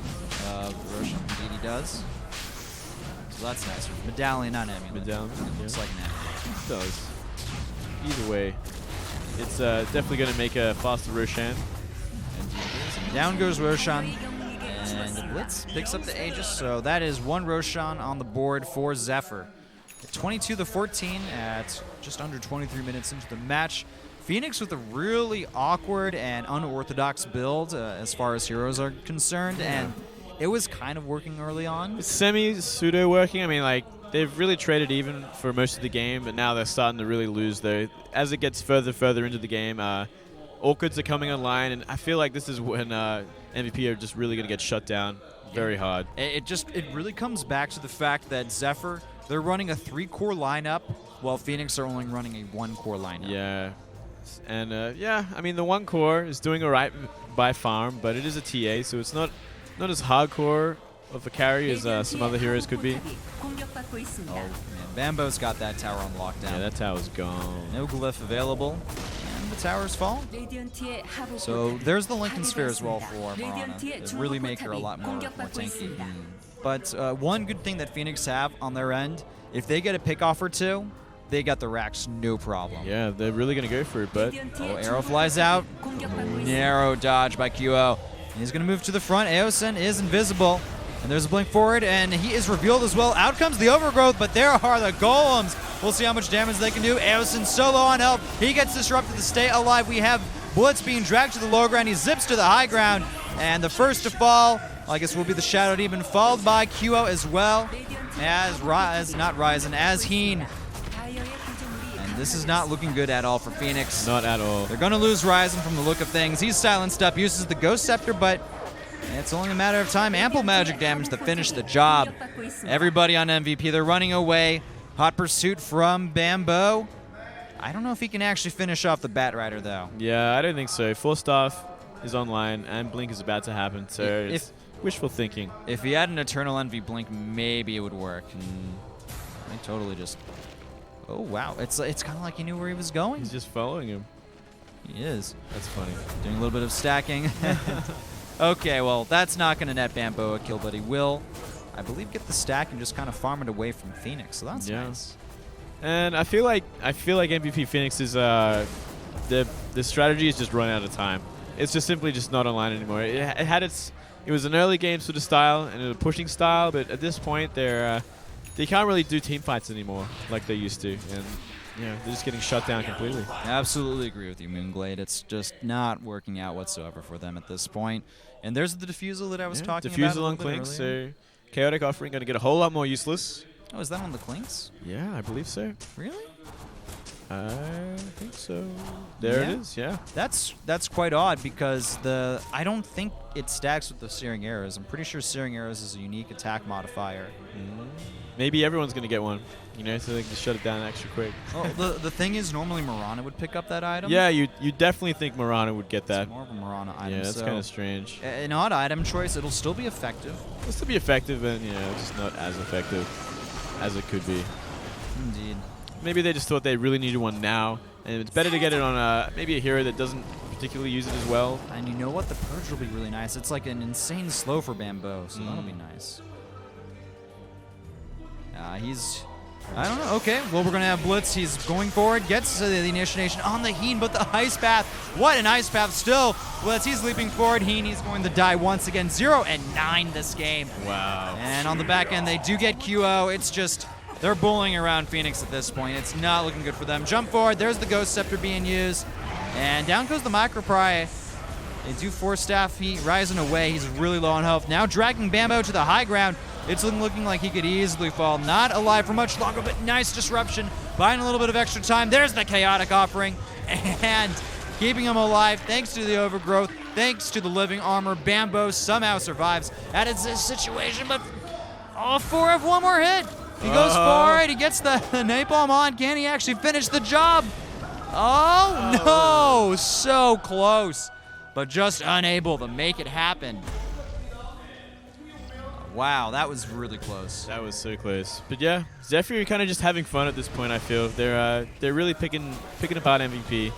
[SPEAKER 1] Roshan, indeed he does. So that's nice. Medallion, not amulet.
[SPEAKER 2] Medallion,
[SPEAKER 1] Looks like an amulet.
[SPEAKER 2] It does. Either way, it's definitely going to make a faster Roshan.
[SPEAKER 1] And down goes Roshan. And the Blitz picks up the Aegis. So that is one Roshan on the board for Zephyr. 22-14 at just under 23 minutes into the match. Phoenix with a really awkward and unorthodox build as far as heroes are concerned, and it was kind of working early on.
[SPEAKER 2] It's semi-pseudo working. I mean, like, they've really traded even for most of the game, but now they're starting to really lose, though. As it gets further into the game, Orchids are coming online, and I feel like this is when MVP are just really going to get shut down very hard.
[SPEAKER 1] It really comes back to the fact that Zephyr, they're running a 3-core lineup, while Phoenix are only running a 1-core lineup.
[SPEAKER 2] Yeah. And, yeah, I mean, the 1-core is doing all right by farm, but it is a TA, so it's not as hardcore of a carry as some other heroes could be.
[SPEAKER 1] Oh, man. Bambo's got that tower on lockdown.
[SPEAKER 2] Yeah, that tower's gone.
[SPEAKER 1] No glyph available, and the tower's fallen. So there's the Lincoln Sphere as well for Mirana. It really make her a lot more tanky. But one good thing that Phoenix have on their end, if they get a pick off or two, they got the racks no problem.
[SPEAKER 2] Yeah, they're really going to go for it, but...
[SPEAKER 1] Oh, arrow flies out. Narrow dodge by QO. He's going to move to the front. Aosin is invisible. And there's a blink forward, and he is revealed as well. Out comes the overgrowth, but there are the golems. We'll see how much damage they can do. Aosin so low on health. He gets disrupted to stay alive. We have Blitz being dragged to the low ground. He zips to the high ground. And the first to fall, I guess, will be the Shadow Demon, followed by QO as well. As Heen. And this is not looking good at all for Phoenix.
[SPEAKER 2] Not at all.
[SPEAKER 1] They're going to lose Ryzen from the look of things. He's silenced up, uses the Ghost Scepter, but it's only a matter of time. Ample magic damage to finish the job. Everybody on MVP, they're running away. Hot pursuit from Bambo. I don't know if he can actually finish off the Batrider, though.
[SPEAKER 2] Yeah, I don't think so. Full Staff is online, and Blink is about to happen, so it's wishful thinking.
[SPEAKER 1] If he had an Eternal Envy Blink, maybe it would work. I totally just... Oh, wow. It's kind of like he knew where he was going.
[SPEAKER 2] He's just following him.
[SPEAKER 1] He is.
[SPEAKER 2] That's funny.
[SPEAKER 1] Doing a little bit of stacking. Okay, well, that's not going to net Bambo a kill, but he will, I believe, get the stack and just kind of farm it away from Phoenix. So that's nice.
[SPEAKER 2] And I feel like MVP Phoenix is the strategy is just run out of time. It's just simply just not online anymore. It was an early game sort of style and a pushing style, but at this point they can't really do team fights anymore like they used to, and they're just getting shut down completely.
[SPEAKER 1] I absolutely agree with you, Moonglade. It's just not working out whatsoever for them at this point. And there's the Defusal that I was talking about.
[SPEAKER 2] Defusal on Clinks, so Chaotic Offering going to get a whole lot more useless.
[SPEAKER 1] Oh, is that on the Clinks?
[SPEAKER 2] Yeah, I believe so.
[SPEAKER 1] Really?
[SPEAKER 2] I think so. There it is, yeah.
[SPEAKER 1] That's quite odd because I don't think it stacks with the Searing Arrows. I'm pretty sure Searing Arrows is a unique attack modifier.
[SPEAKER 2] Maybe everyone's going to get one, so they can just shut it down extra quick.
[SPEAKER 1] Well, the thing is, normally Mirana would pick up that item.
[SPEAKER 2] Yeah, you definitely think Mirana would get that.
[SPEAKER 1] It's more of a Mirana item.
[SPEAKER 2] Yeah, that's kind of strange.
[SPEAKER 1] An odd item choice. It'll still be effective.
[SPEAKER 2] It'll still be effective, but just not as effective as it could be.
[SPEAKER 1] Indeed.
[SPEAKER 2] Maybe they just thought they really needed one now, and it's better to get it on maybe a hero that doesn't particularly use it as well.
[SPEAKER 1] And you know what? The Purge will be really nice. It's like an insane slow for Bambo, so that'll be nice. I don't know. Okay, well, we're going to have Blitz. He's going forward, gets to the initiation on the Heen, but the Ice Path. What an Ice Path still. Blitz, he's leaping forward. Heen, he's going to die once again. 0-9 this game.
[SPEAKER 2] Wow.
[SPEAKER 1] And on the back end, they do get QO. It's just, they're bullying around Phoenix at this point. It's not looking good for them. Jump forward. There's the Ghost Scepter being used. And down goes the Micropry. They do force staff Ryzen away. He's really low on health. Now dragging Bambo to the high ground. It's looking like he could easily fall. Not alive for much longer, but nice disruption. Buying a little bit of extra time. There's the Chaotic Offering. And keeping him alive thanks to the overgrowth, thanks to the living armor. Bambo somehow survives at his situation, but all four have one more hit. He goes for it. He gets the napalm on. Can he actually finish the job? Oh, no. So close, but just unable to make it happen. Wow, that was really close.
[SPEAKER 2] That was so close. But yeah, Zephyr kind of just having fun at this point, I feel. They're really picking apart MVP.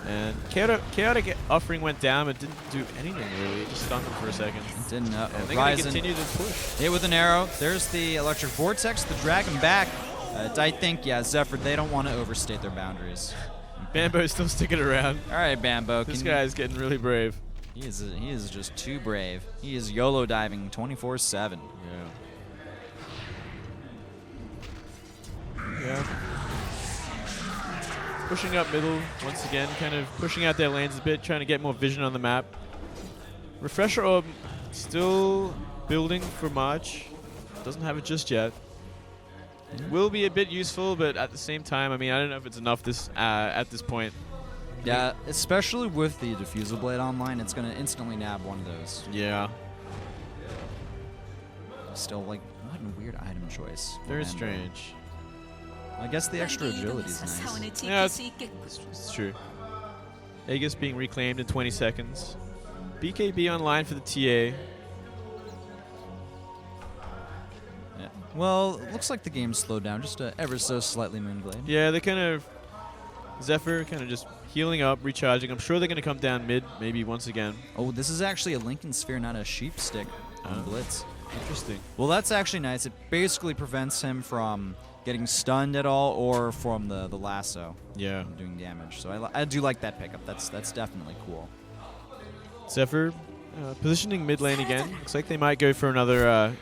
[SPEAKER 2] And chaotic offering went down, but didn't do anything really. It just stunned them for a second.
[SPEAKER 1] It didn't.
[SPEAKER 2] And they're going to continue to push.
[SPEAKER 1] Hit with an arrow. There's the electric vortex, the dragon back. I think, yeah, Zephyr, they don't want to overstate their boundaries.
[SPEAKER 2] Bambo's still sticking around.
[SPEAKER 1] All right, Bambo.
[SPEAKER 2] This guy is getting really brave.
[SPEAKER 1] He is just too brave. He is YOLO diving 24/7.
[SPEAKER 2] Yeah. Pushing up middle once again, kind of pushing out their lanes a bit, trying to get more vision on the map. Refresher Orb still building for March. Doesn't have it just yet. Will be a bit useful, but at the same time, I mean, I don't know if it's enough at this point.
[SPEAKER 1] Yeah, especially with the Diffusal Blade online, it's going to instantly nab one of those.
[SPEAKER 2] Yeah.
[SPEAKER 1] Still, like, what a weird item choice.
[SPEAKER 2] Very strange.
[SPEAKER 1] I guess the extra agility is nice.
[SPEAKER 2] Yeah, it's true. Aegis being reclaimed in 20 seconds. BKB online for the TA.
[SPEAKER 1] Yeah. Well, it looks like the game slowed down just ever so slightly, Moonblade.
[SPEAKER 2] Yeah, they kind of... Zephyr kind of just healing up, recharging. I'm sure they're going to come down mid, maybe once again.
[SPEAKER 1] Oh, this is actually a Lincoln Sphere, not a sheep stick on Blitz.
[SPEAKER 2] Interesting.
[SPEAKER 1] Well, that's actually nice. It basically prevents him from getting stunned at all or from the lasso.
[SPEAKER 2] Yeah.
[SPEAKER 1] Doing damage. So I do like that pickup. That's definitely cool.
[SPEAKER 2] Zephyr positioning mid lane again. Looks like they might go for another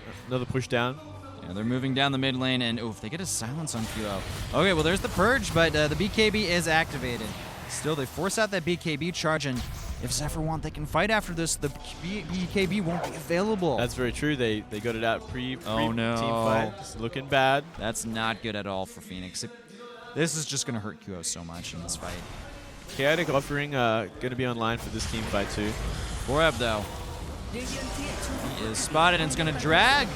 [SPEAKER 2] push down.
[SPEAKER 1] Yeah, they're moving down the mid lane, and if they get a silence on QO. Okay, well, there's the Purge, but the BKB is activated. Still, they force out that BKB charge, and if Zephyr want, they can fight after this. The BKB won't be available.
[SPEAKER 2] That's very true. They got it out pre
[SPEAKER 1] oh, no.
[SPEAKER 2] team fight. It's looking bad.
[SPEAKER 1] That's not good at all for Phoenix. This is just going to hurt QO so much in this fight.
[SPEAKER 2] Chaotic offering going to be online for this team fight too.
[SPEAKER 1] Borab, though. He is spotted, and it's going to drag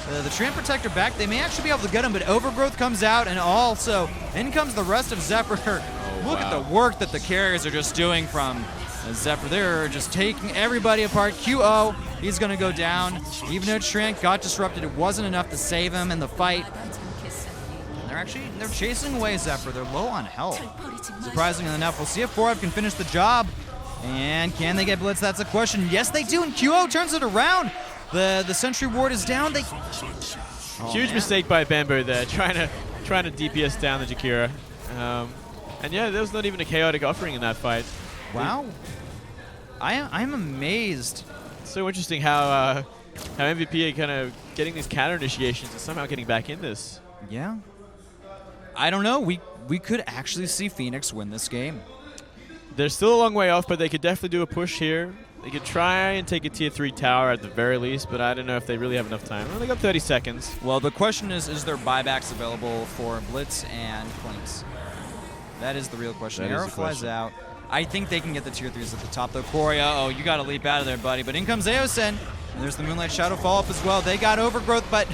[SPEAKER 1] the Treant Protector back. They may actually be able to get him, but Overgrowth comes out, and also in comes the rest of Zephyr.
[SPEAKER 2] Oh,
[SPEAKER 1] Look at the work that the carriers are just doing from Zephyr. They're just taking everybody apart. QO, he's going to go down. Even though Treant got disrupted, it wasn't enough to save him in the fight. And they're chasing away Zephyr. They're low on health. Surprisingly enough, we'll see if Borab can finish the job. And can they get Blitz? That's a question. Yes, they do, and QO turns it around. The Sentry Ward is down.
[SPEAKER 2] Huge mistake by Bambo there, trying to DPS down the Jakira. And yeah, there was not even a chaotic offering in that fight.
[SPEAKER 1] Wow. I'm amazed.
[SPEAKER 2] It's so interesting how MVP are kind of getting these counter initiations and somehow getting back in this.
[SPEAKER 1] Yeah. I don't know. We could actually see Phoenix win this game.
[SPEAKER 2] They're still a long way off, but they could definitely do a push here. They could try and take a tier 3 tower at the very least, but I don't know if they really have enough time. Well, they got 30 seconds.
[SPEAKER 1] Well, the question is there buybacks available for Blitz and Clinks? That is the real question. Arrow flies out. I think they can get the tier 3s at the top, though. Korea, oh, you got to leap out of there, buddy. But in comes Aosen. And there's the Moonlight Shadow follow-up as well. They got Overgrowth, but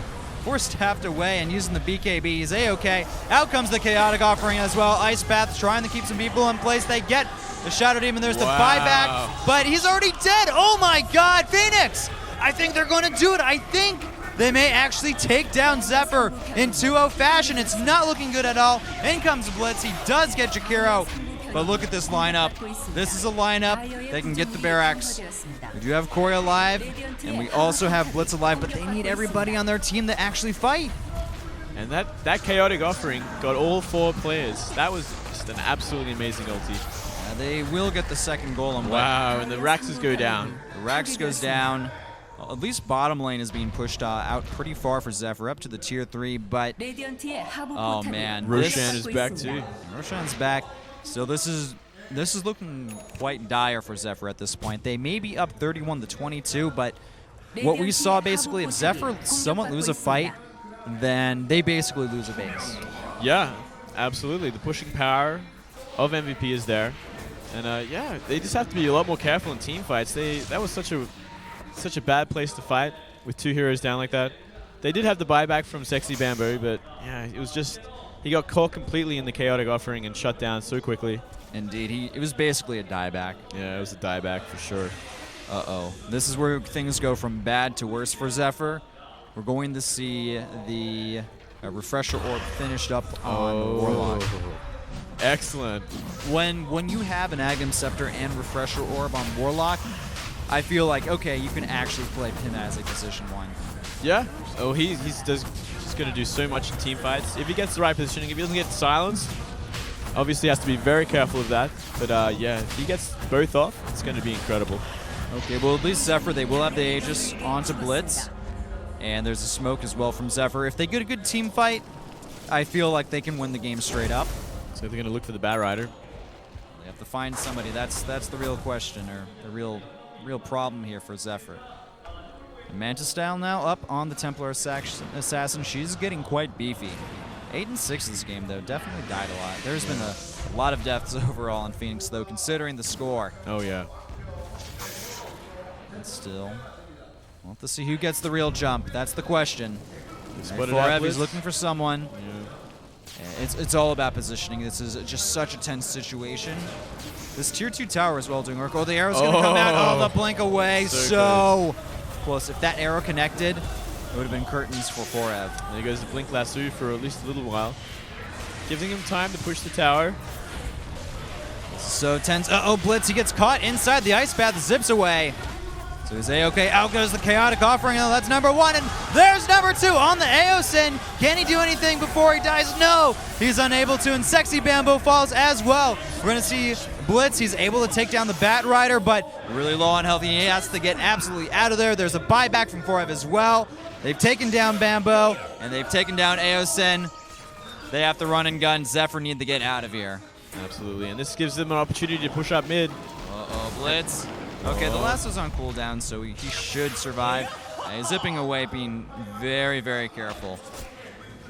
[SPEAKER 1] forced tapped away and using the BKB. He's A-okay. Out comes the Chaotic offering as well. Ice Path trying to keep some people in place. They get the Shadow Demon. There's the buyback, but he's already dead. Oh my God, Phoenix! I think they're going to do it. I think they may actually take down Zephyr in 2-0 fashion. It's not looking good at all. In comes Blitz. He does get Jakiro, but look at this lineup. This is a lineup. They can get the barracks. We do have Corey alive, and we also have Blitz alive, but they need everybody on their team to actually fight.
[SPEAKER 2] And that Chaotic offering got all 4 players. That was just an absolutely amazing ulti.
[SPEAKER 1] They will get the second golem.
[SPEAKER 2] Wow, and the Raxes go down.
[SPEAKER 1] The Rax goes down. Well, at least bottom lane is being pushed out pretty far for Zephyr, up to the tier 3, but oh man.
[SPEAKER 2] Roshan is back too.
[SPEAKER 1] Roshan's back. So this is looking quite dire for Zephyr at this point. They may be up 31-22, but what we saw basically, if Zephyr somewhat lose a fight, then they basically lose a base.
[SPEAKER 2] Yeah, absolutely. The pushing power of MVP is there. And yeah, they just have to be a lot more careful in team fights. That was such a bad place to fight with 2 heroes down like that. They did have the buyback from Sexy Bamboo, but yeah, it was just he got caught completely in the Chaotic offering and shut down so quickly.
[SPEAKER 1] Indeed, it was basically a dieback.
[SPEAKER 2] Yeah, it was a dieback for sure.
[SPEAKER 1] Uh-oh. This is where things go from bad to worse for Zephyr. We're going to see the Refresher Orb finished up on the Warlock.
[SPEAKER 2] Excellent.
[SPEAKER 1] When you have an Aghanim Scepter and Refresher Orb on Warlock, I feel like, okay, you can actually play him as a position 1.
[SPEAKER 2] Yeah. Oh, he's just going to do so much in team fights. If he gets the right positioning, if he doesn't get silenced, obviously has to be very careful of that. But yeah, if he gets both off, it's going to be incredible.
[SPEAKER 1] Okay, well, at least Zephyr, they will have the Aegis onto Blitz. And there's a smoke as well from Zephyr. If they get a good team fight, I feel like they can win the game straight up.
[SPEAKER 2] So they're going to look for the Bat Rider.
[SPEAKER 1] They have to find somebody. That's the real question, or the real problem here for Zephyr. Manta Style now up on the Templar Assassin. She's getting quite beefy. 8 and 6 this game, though. Definitely died a lot. There's been a lot of deaths overall in Phoenix, though, considering the score.
[SPEAKER 2] Oh, yeah.
[SPEAKER 1] And still, we'll have to see who gets the real jump. That's the question.
[SPEAKER 2] Forev
[SPEAKER 1] is looking for someone.
[SPEAKER 2] Yeah.
[SPEAKER 1] It's all about positioning. This is just such a tense situation. This tier 2 tower is well doing work. Oh, the arrow's going to come out. Oh, the blink away. So close. If that arrow connected, it would have been curtains for Forev.
[SPEAKER 2] There goes the blink lasso for at least a little while. Giving him time to push the tower.
[SPEAKER 1] So tense. Uh-oh, Blitz. He gets caught inside the ice path. Zips away. So he's A-OK. Out goes the Chaotic Offering. Oh, that's number 1. And there's number 2 on the Aosin. Can he do anything before he dies? No. He's unable to. And Sexy Bamboo falls as well. We're going to see Blitz. He's able to take down the Bat Rider, but really low on health. He has to get absolutely out of there. There's a buyback from Forev as well. They've taken down Bamboo, and they've taken down Aosin. They have to run and gun. Zephyr need to get out of here.
[SPEAKER 2] Absolutely. And this gives them an opportunity to push up mid.
[SPEAKER 1] Uh-oh, Blitz. Okay, the lasso's on cooldown, so he should survive. He's zipping away, being very, very careful.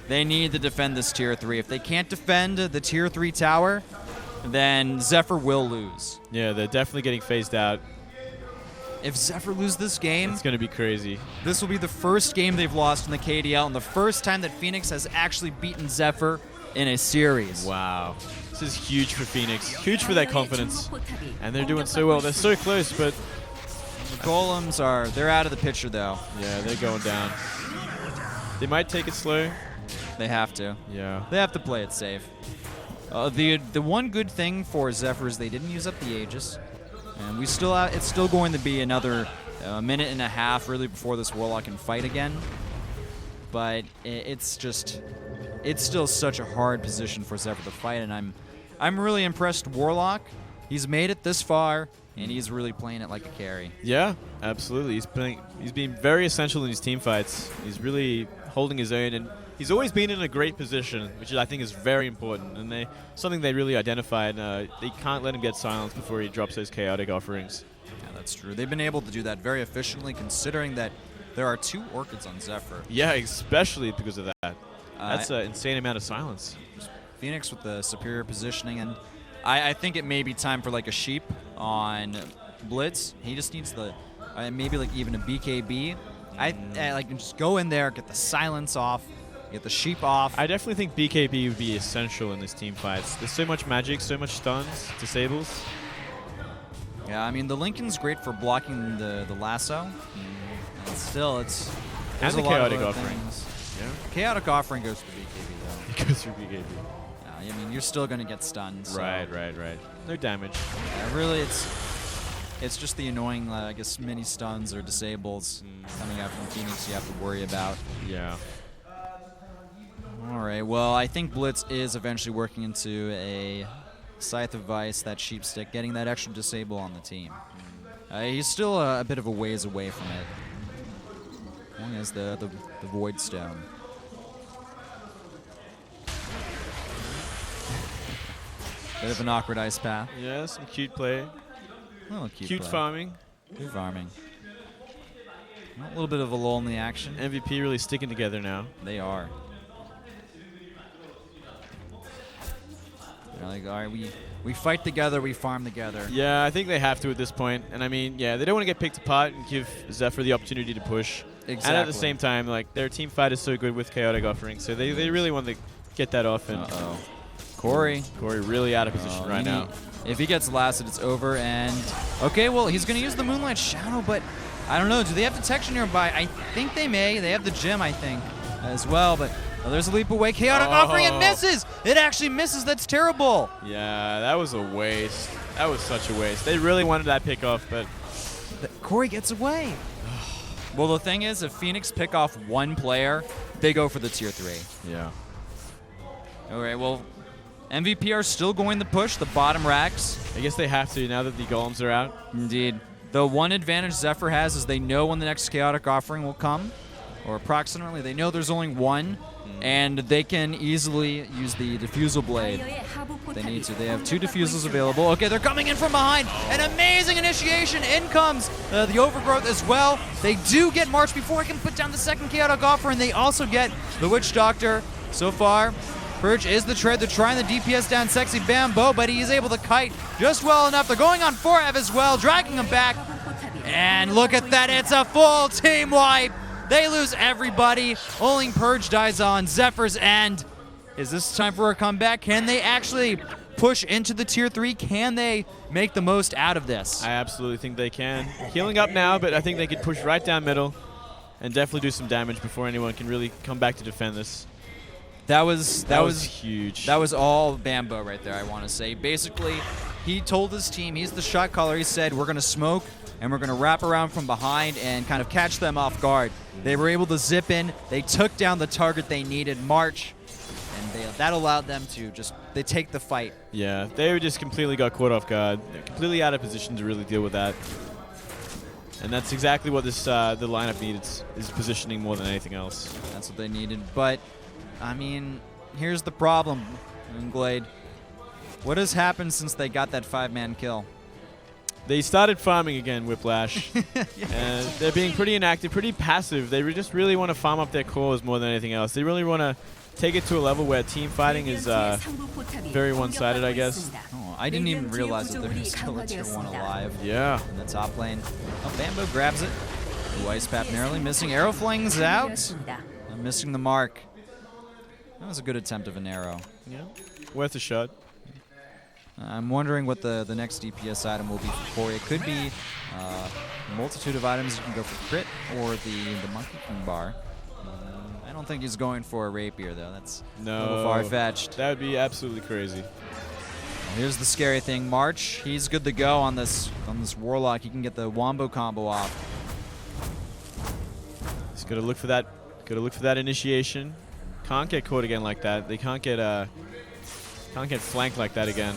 [SPEAKER 1] They need to defend this tier 3. If they can't defend the tier 3 tower, then Zephyr will lose.
[SPEAKER 2] Yeah, they're definitely getting phased out.
[SPEAKER 1] If Zephyr lose this game,
[SPEAKER 2] it's going to be crazy.
[SPEAKER 1] This will be the first game they've lost in the KDL and the first time that Phoenix has actually beaten Zephyr in a series.
[SPEAKER 2] Wow. This is huge for Phoenix. Huge for their confidence. And they're doing so well. They're so close, but
[SPEAKER 1] the Golems they're out of the picture, though.
[SPEAKER 2] Yeah, they're going down. They might take it slow.
[SPEAKER 1] They have to.
[SPEAKER 2] Yeah.
[SPEAKER 1] They have to play it safe. The one good thing for Zephyr is they didn't use up the Aegis. And it's still going to be another minute and a half, really, before this Warlock can fight again. But it's still such a hard position for Zephyr to fight, and I'm really impressed. Warlock, he's made it this far, and he's really playing it like a carry.
[SPEAKER 2] Yeah, absolutely. He's being very essential in his team fights. He's really holding his own, and he's always been in a great position, which I think is very important, and something they really identified. They can't let him get silenced before he drops those chaotic offerings.
[SPEAKER 1] Yeah, that's true. They've been able to do that very efficiently, considering that there are 2 Orchids on Zephyr.
[SPEAKER 2] Yeah, especially because of that. That's an insane amount of silence.
[SPEAKER 1] Phoenix with the superior positioning, and I think it may be time for like a sheep on Blitz. He just needs the maybe like even a BKB. I like just go in there, get the silence off, get the sheep off.
[SPEAKER 2] I definitely think BKB would be essential in this team fights. There's so much magic, so much stuns, disables.
[SPEAKER 1] Yeah, I mean the Lincoln's great for blocking the lasso. And still, there's
[SPEAKER 2] and the
[SPEAKER 1] a lot
[SPEAKER 2] chaotic
[SPEAKER 1] of
[SPEAKER 2] offering.
[SPEAKER 1] things.
[SPEAKER 2] Yeah.
[SPEAKER 1] Chaotic offering goes to BKB though.
[SPEAKER 2] It goes through BKB.
[SPEAKER 1] I mean, you're still gonna get stunned. So.
[SPEAKER 2] Right. No damage.
[SPEAKER 1] Yeah, really, it's just the annoying, I guess, mini stuns or disables coming out from Phoenix you have to worry about.
[SPEAKER 2] Yeah.
[SPEAKER 1] All right. Well, I think Blitz is eventually working into a Scythe of Vice, that sheep stick, getting that extra disable on the team. He's still a bit of a ways away from it. Only has the Void Stone. Bit of an awkward ice path.
[SPEAKER 2] Yeah, some cute play.
[SPEAKER 1] A little cute play.
[SPEAKER 2] Farming.
[SPEAKER 1] Cute farming. A little bit of a lull in the action.
[SPEAKER 2] MVP really sticking together now.
[SPEAKER 1] They are. They're like, all right, we fight together, we farm together.
[SPEAKER 2] Yeah, I think they have to at this point. And I mean, yeah, they don't want to get picked apart and give Zephyr the opportunity to push.
[SPEAKER 1] Exactly.
[SPEAKER 2] And at the same time, like, their team fight is so good with chaotic offering, so they really want to get that off. And
[SPEAKER 1] Corey
[SPEAKER 2] really out of position right now.
[SPEAKER 1] If he gets lasted, it's over. And okay, well, he's going to use the Moonlight Shadow, but I don't know. Do they have detection nearby? I think they may. They have the gem, I think, as well. But Oh, there's a leap away. Chaotic offering. It misses. It actually misses. That's terrible.
[SPEAKER 2] Yeah, that was a waste. That was such a waste. They really wanted that pickoff, but
[SPEAKER 1] Corey gets away. Well, the thing is, if Phoenix pick off one player, they go for the tier 3.
[SPEAKER 2] yeah.
[SPEAKER 1] All right, well, MVP are still going to push the bottom racks.
[SPEAKER 2] I guess they have to now that the golems are out.
[SPEAKER 1] Indeed. The one advantage Zephyr has is they know when the next chaotic offering will come, or approximately. They know there's only one, and they can easily use the diffusal blade if they need to. They have 2 diffusals available. Okay, they're coming in from behind. An amazing initiation. In comes the overgrowth as well. They do get March before I can put down the second chaotic offer, and they also get the Witch Doctor. So far, Purge is the trade. They're trying the DPS down Sexy Bambo, but he is able to kite just well enough. They're going on 4F as well, dragging him back. And look at that. It's a full team wipe. They lose everybody. Only Purge dies on Zephyr's end. Is this time for a comeback? Can they actually push into the tier 3? Can they make the most out of this?
[SPEAKER 2] I absolutely think they can. Healing up now, but I think they could push right down middle and definitely do some damage before anyone can really come back to defend this.
[SPEAKER 1] That was
[SPEAKER 2] huge.
[SPEAKER 1] That was all Bambo right there, I want to say. Basically, he told his team, he's the shot caller, he said, we're going to smoke and we're going to wrap around from behind and kind of catch them off guard. They were able to zip in. They took down the target they needed, March, and that allowed them to they take the fight.
[SPEAKER 2] Yeah, they just completely got caught off guard. They're completely out of position to really deal with that. And that's exactly what this the lineup needs, is positioning more than anything else.
[SPEAKER 1] That's what they needed. But, I mean, here's the problem, Glade. What has happened since they got that 5-man kill?
[SPEAKER 2] They started farming again, Whiplash. And they're being pretty inactive, pretty passive. They just really want to farm up their cores more than anything else. They really want to take it to a level where team fighting is very one-sided, I guess.
[SPEAKER 1] Oh, I didn't even realize that there was still a tier 1 alive.
[SPEAKER 2] Yeah.
[SPEAKER 1] In the top lane. Oh, Bambo grabs it. Ooh, Ice Path narrowly missing. Arrow flings out. I'm missing the mark. That was a good attempt of an arrow.
[SPEAKER 2] Yeah. Worth a shot.
[SPEAKER 1] I'm wondering what the next DPS item will be for Corey. It could be a multitude of items. You can go for crit or the Monkey King bar. I don't think he's going for a rapier, though. That's a little far-fetched.
[SPEAKER 2] That would be absolutely crazy.
[SPEAKER 1] Well, here's the scary thing. March, he's good to go on this Warlock. He can get the Wombo combo off.
[SPEAKER 2] He's got to look for that. Got to look for that initiation. Can't get caught again like that. They can't get flanked like that again.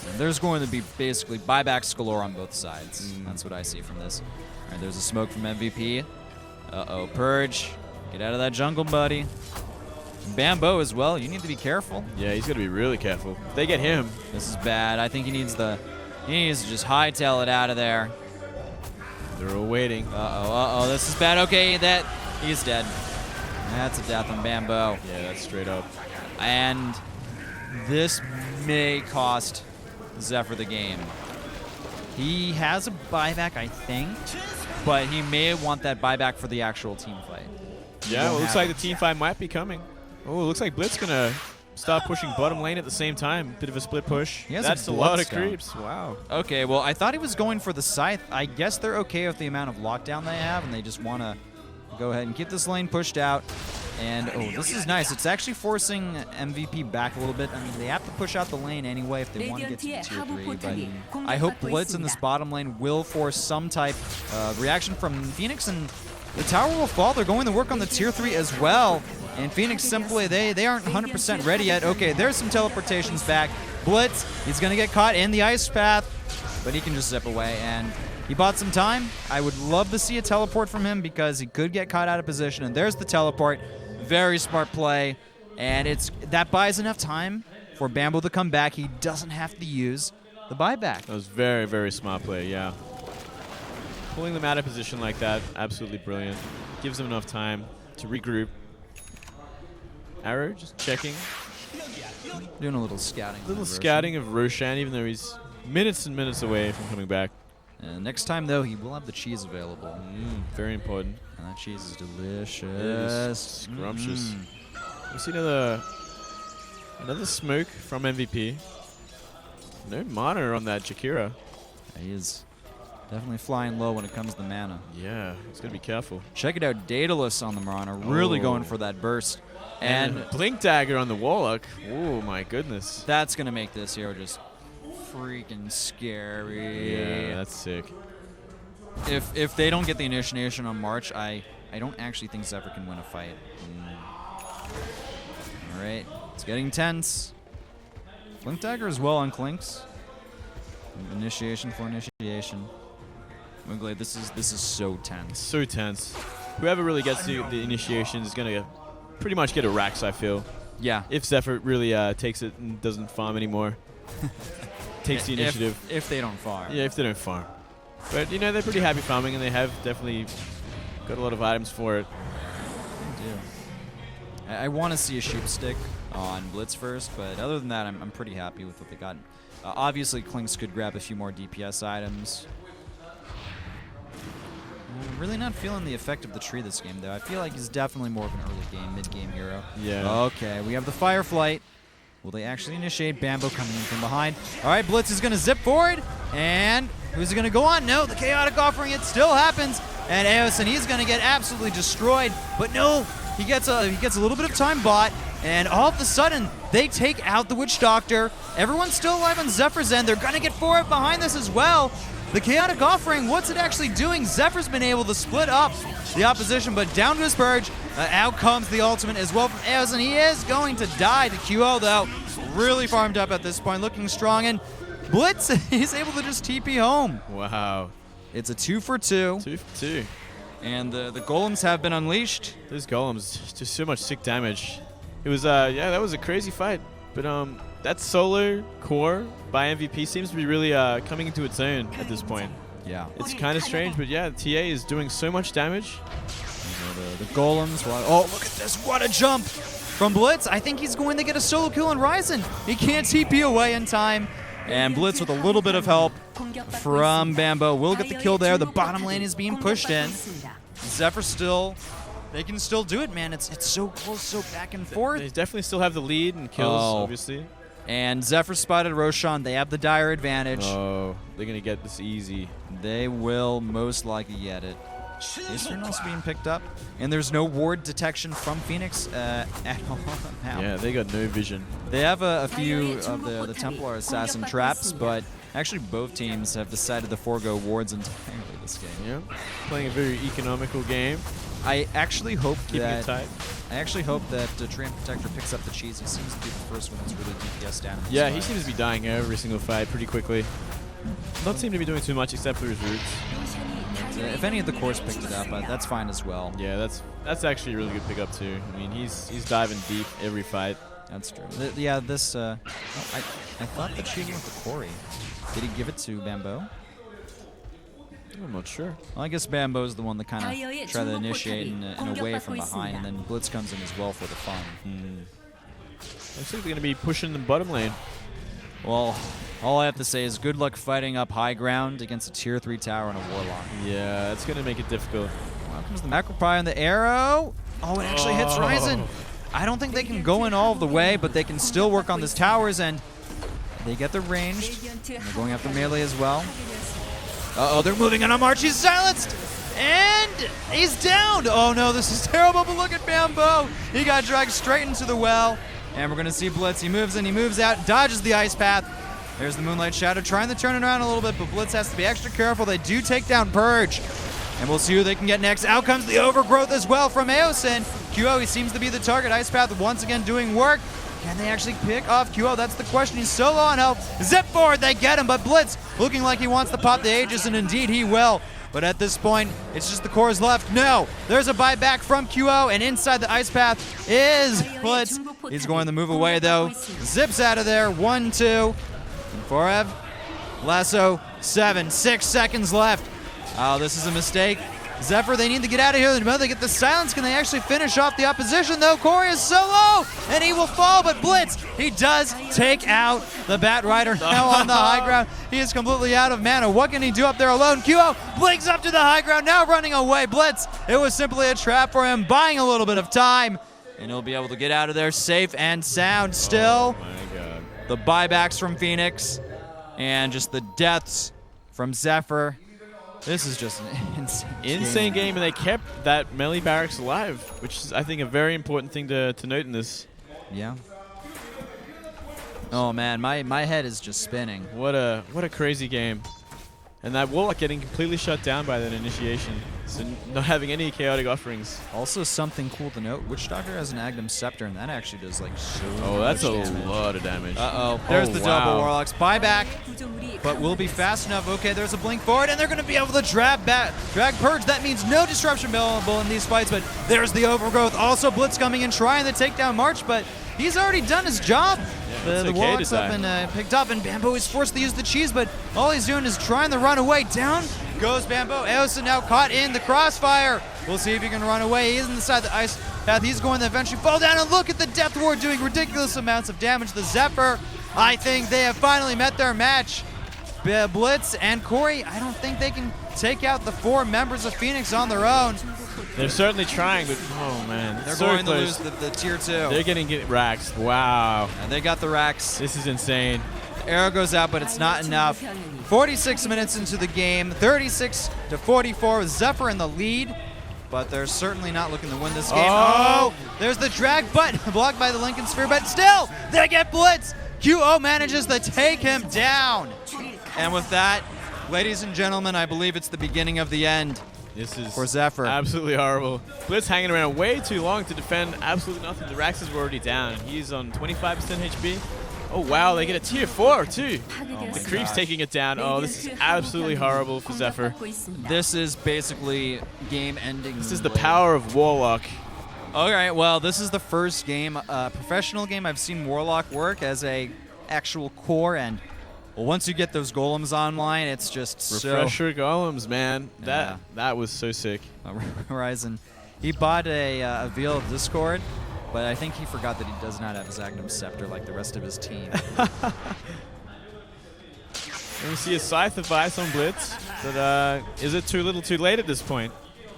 [SPEAKER 1] And there's going to be basically buybacks galore on both sides. That's what I see from this. All right, there's a smoke from MVP. Uh-oh, Purge. Get out of that jungle, buddy. Bambo as well. You need to be careful.
[SPEAKER 2] Yeah, he's got to be really careful. If they get him.
[SPEAKER 1] This is bad. I think he needs to just hightail it out of there.
[SPEAKER 2] They're all waiting.
[SPEAKER 1] Uh-oh. This is bad. Okay, he's dead. That's a death on Bambo.
[SPEAKER 2] Yeah, that's straight up.
[SPEAKER 1] And this may cost Zephyr the game. He has a buyback, I think, but he may want that buyback for the actual team fight.
[SPEAKER 2] Yeah, well, it looks like the team fight might be coming. Oh, it looks like Blitz going to start pushing bottom lane at the same time. Bit of a split push. That's a lot of creeps. Wow.
[SPEAKER 1] Okay, well, I thought he was going for the Scythe. I guess they're okay with the amount of lockdown they have, and they just want to go ahead and keep this lane pushed out. And, oh, this is nice. It's actually forcing MVP back a little bit. I mean, they have to push out the lane anyway if they want to get to the tier 3. But I hope Blitz in this bottom lane will force some type of reaction from Phoenix, and the tower will fall. They're going to work on the tier 3 as well. And Phoenix simply, they aren't 100% ready yet. Okay, there's some teleportations back. Blitz, he's going to get caught in the ice path, but he can just zip away. And he bought some time. I would love to see a teleport from him because he could get caught out of position. And there's the teleport. Very smart play. And that buys enough time for Bambo to come back. He doesn't have to use the buyback.
[SPEAKER 2] That was very, very smart play, yeah. Pulling them out of position like that, absolutely brilliant. Gives them enough time to regroup. Arrow just checking.
[SPEAKER 1] Doing a little scouting.
[SPEAKER 2] A little scouting of Roshan, even though he's minutes and minutes away from coming back.
[SPEAKER 1] Next time, though, he will have the cheese available.
[SPEAKER 2] Very important.
[SPEAKER 1] And that cheese is delicious.
[SPEAKER 2] It is scrumptious. We see another smoke from MVP. No mana on that Jakira.
[SPEAKER 1] Yeah, he is definitely flying low when it comes to mana.
[SPEAKER 2] Yeah, he's got to be careful.
[SPEAKER 1] Check it out, Daedalus on the Marana, really going for that burst. And
[SPEAKER 2] Blink Dagger on the Warlock. Oh, my goodness.
[SPEAKER 1] that's going to make this hero just freaking scary.
[SPEAKER 2] Yeah, that's sick.
[SPEAKER 1] If they don't get the initiation on March, I don't actually think Zephyr can win a fight. All right, it's getting tense. Blink Dagger as well on Clinks. Initiation for initiation. Mooglade, this is so tense.
[SPEAKER 2] So tense. Whoever really gets the initiation is going to pretty much get a Rax, I feel.
[SPEAKER 1] Yeah.
[SPEAKER 2] If Zephyr really takes it and doesn't farm anymore. Takes the initiative.
[SPEAKER 1] If they don't farm.
[SPEAKER 2] Yeah, if they don't farm. But, you know, they're pretty happy farming, and they have definitely got a lot of items for it.
[SPEAKER 1] They do. I want to see a shoot stick on Blitz first, but other than that, I'm pretty happy with what they got. Obviously, Clinks could grab a few more DPS items. I'm really not feeling the effect of the tree this game, though. I feel like he's definitely more of an early game, mid-game hero.
[SPEAKER 2] Yeah.
[SPEAKER 1] Okay, we have the Fire Flight. Will they actually initiate? Bambo coming in from behind. All right, Blitz is going to zip forward, and who's it going to go on? No, the Chaotic Offering, it still happens, and Eos, and he's going to get absolutely destroyed, but no, he gets a little bit of time bought, and all of a sudden, they take out the Witch Doctor. Everyone's still alive on Zephyr's end. They're going to get forward behind this as well. The Chaotic Offering, what's it actually doing? Zephyr's been able to split up the opposition, but down goes Purge. Out comes the ultimate as well from Eos, and he is going to die. The QO, though, really farmed up at this point, looking strong, and Blitz, he's able to just TP home.
[SPEAKER 2] Wow.
[SPEAKER 1] It's a 2 for 2.
[SPEAKER 2] 2 for 2.
[SPEAKER 1] And the golems have been unleashed.
[SPEAKER 2] Those golems, just so much sick damage. It was, yeah, that was a crazy fight. But that solo core by MVP seems to be really coming into its own at this point.
[SPEAKER 1] Yeah.
[SPEAKER 2] It's kind of strange, but yeah, TA is doing so much damage.
[SPEAKER 1] The golems. Oh, look at this. What a jump from Blitz. I think he's going to get a solo kill on Ryzen. He can't TP away in time. And Blitz with a little bit of help from Bambo will get the kill there. The bottom lane is being pushed in. Zephyr still, they can still do it, man. It's so close, so back and forth.
[SPEAKER 2] They definitely still have the lead in kills, obviously.
[SPEAKER 1] And Zephyr spotted Roshan. They have the dire advantage.
[SPEAKER 2] Oh, they're going to get this easy.
[SPEAKER 1] They will most likely get it. Eastern also being picked up. And there's no ward detection from Phoenix at all now.
[SPEAKER 2] Yeah, they got no vision.
[SPEAKER 1] They have a few of the Templar Assassin traps, but actually both teams have decided to forego wards entirely this game.
[SPEAKER 2] Yeah, playing a very economical game.
[SPEAKER 1] I actually hope
[SPEAKER 2] Keeping it tight.
[SPEAKER 1] Treant Protector picks up the cheese. He seems to be the first one that's really DPS down.
[SPEAKER 2] Yeah, he seems to be dying every single fight pretty quickly. Not seem to be doing too much except for his roots.
[SPEAKER 1] If any of the cores picked it up, that's fine as well.
[SPEAKER 2] Yeah, that's actually a really good pickup too. I mean, he's diving deep every fight.
[SPEAKER 1] That's true. Yeah, this. I thought that cheating with the Corey. Did he give it to Bambo?
[SPEAKER 2] I'm not sure.
[SPEAKER 1] Well, I guess Bambo's the one that kind of tried to initiate in a way from behind, and then Blitz comes in as well for the fun.
[SPEAKER 2] Looks like they're going to be pushing the bottom lane.
[SPEAKER 1] Well, all I have to say is good luck fighting up high ground against a tier 3 tower and a Warlock.
[SPEAKER 2] Yeah, that's going to make it difficult.
[SPEAKER 1] Well, comes the Macro Pie on the arrow. Oh, it actually hits Ryzen. I don't think they can go in all of the way, but they can still work on these towers, and they get the ranged. And they're going after melee as well. Uh-oh, they're moving on a march. He's silenced, and he's down. Oh, no, this is terrible, but look at Bambo. He got dragged straight into the well, and we're going to see Blitz. He moves in, he moves out, dodges the ice path. There's the Moonlight Shadow trying to turn it around a little bit, but Blitz has to be extra careful. They do take down Purge, and we'll see who they can get next. Out comes the Overgrowth as well from Eosin. QO, he seems to be the target. Ice path once again doing work. Can they actually pick off QO? That's the question. He's so low on health. Zip forward, they get him, but Blitz looking like he wants to pop the Aegis, and indeed he will. But at this point, it's just the cores left. No, there's a buyback from QO, and inside the ice path is Blitz. He's going to move away, though. Zips out of there. 1-2. And Forev. Lasso. 7. 6 seconds left. Oh, this is a mistake. Zephyr, they need to get out of here. They get the silence. Can they actually finish off the opposition, though? Corey is so low, and he will fall, but Blitz, he does take out the Bat Rider now on the high ground. He is completely out of mana. What can he do up there alone? QO blinks up to the high ground, now running away. Blitz, it was simply a trap for him, buying a little bit of time, and he'll be able to get out of there safe and sound. Still,
[SPEAKER 2] oh my God.
[SPEAKER 1] The buybacks from Phoenix, and just the deaths from Zephyr. This is just an
[SPEAKER 2] Insane game, and they kept that melee barracks alive, which is, I think, a very important thing to note in this.
[SPEAKER 1] Yeah. Oh man, my head is just spinning.
[SPEAKER 2] What a crazy game. And that Warlock getting completely shut down by that initiation. So not having any chaotic offerings.
[SPEAKER 1] Also something cool to note, Witch Doctor has an Agnum Scepter, and that actually does like so
[SPEAKER 2] Oh, that's a
[SPEAKER 1] much damage.
[SPEAKER 2] lot of damage.
[SPEAKER 1] Uh-oh. There's the double
[SPEAKER 2] wow.
[SPEAKER 1] Warlocks. Buyback, but will be fast enough. Okay, there's a blink forward, and they're going to be able to drag Purge. That means no disruption available in these fights, but there's the Overgrowth. Also Blitz coming in, trying to take down March, but he's already done his job. The
[SPEAKER 2] okay
[SPEAKER 1] Warlocks have been picked up, and Bamboo is forced to use the cheese, but all he's doing is trying to run away. Down goes Bamboo. Eosa now caught in the crossfire. We'll see if he can run away. He is inside the ice path. He's going to eventually fall down, and look at the Death Ward doing ridiculous amounts of damage to the Zephyr. I think they have finally met their match. Blitz and Corey, I don't think they can take out the 4 members of Phoenix on their own.
[SPEAKER 2] They're certainly trying, but oh man.
[SPEAKER 1] They're
[SPEAKER 2] so
[SPEAKER 1] going
[SPEAKER 2] close.
[SPEAKER 1] to lose the tier 2.
[SPEAKER 2] They're getting racks. Wow.
[SPEAKER 1] And they got the racks.
[SPEAKER 2] This is insane.
[SPEAKER 1] The arrow goes out, but it's not enough. 46 minutes into the game, 36-44 with Zephyr in the lead, but they're certainly not looking to win this game.
[SPEAKER 2] Oh!
[SPEAKER 1] There's the drag, but blocked by the Lincoln Sphere, but still, they get Blitz. QO manages to take him down. And with that, ladies and gentlemen, I believe it's the beginning of the end.
[SPEAKER 2] This is
[SPEAKER 1] for Zephyr.
[SPEAKER 2] Absolutely horrible. Blitz hanging around way too long to defend absolutely nothing. The Raxes were already down. He's on 25% HP. Oh wow, they get a tier 4 too. The Creep's taking it down. Oh, this is absolutely horrible for Zephyr.
[SPEAKER 1] This is basically game-ending.
[SPEAKER 2] This is the power of Warlock.
[SPEAKER 1] All right, well, this is the first game, professional game I've seen Warlock work as a actual core, and well, once you get those golems online, it's just
[SPEAKER 2] Refresher golems, man.
[SPEAKER 1] Yeah.
[SPEAKER 2] That was so sick.
[SPEAKER 1] Horizon, he bought a Veil of Discord, but I think he forgot that he does not have his Agnum Scepter like the rest of his team.
[SPEAKER 2] And we see a Scythe of Ice on Blitz, but is it too little too late at this point?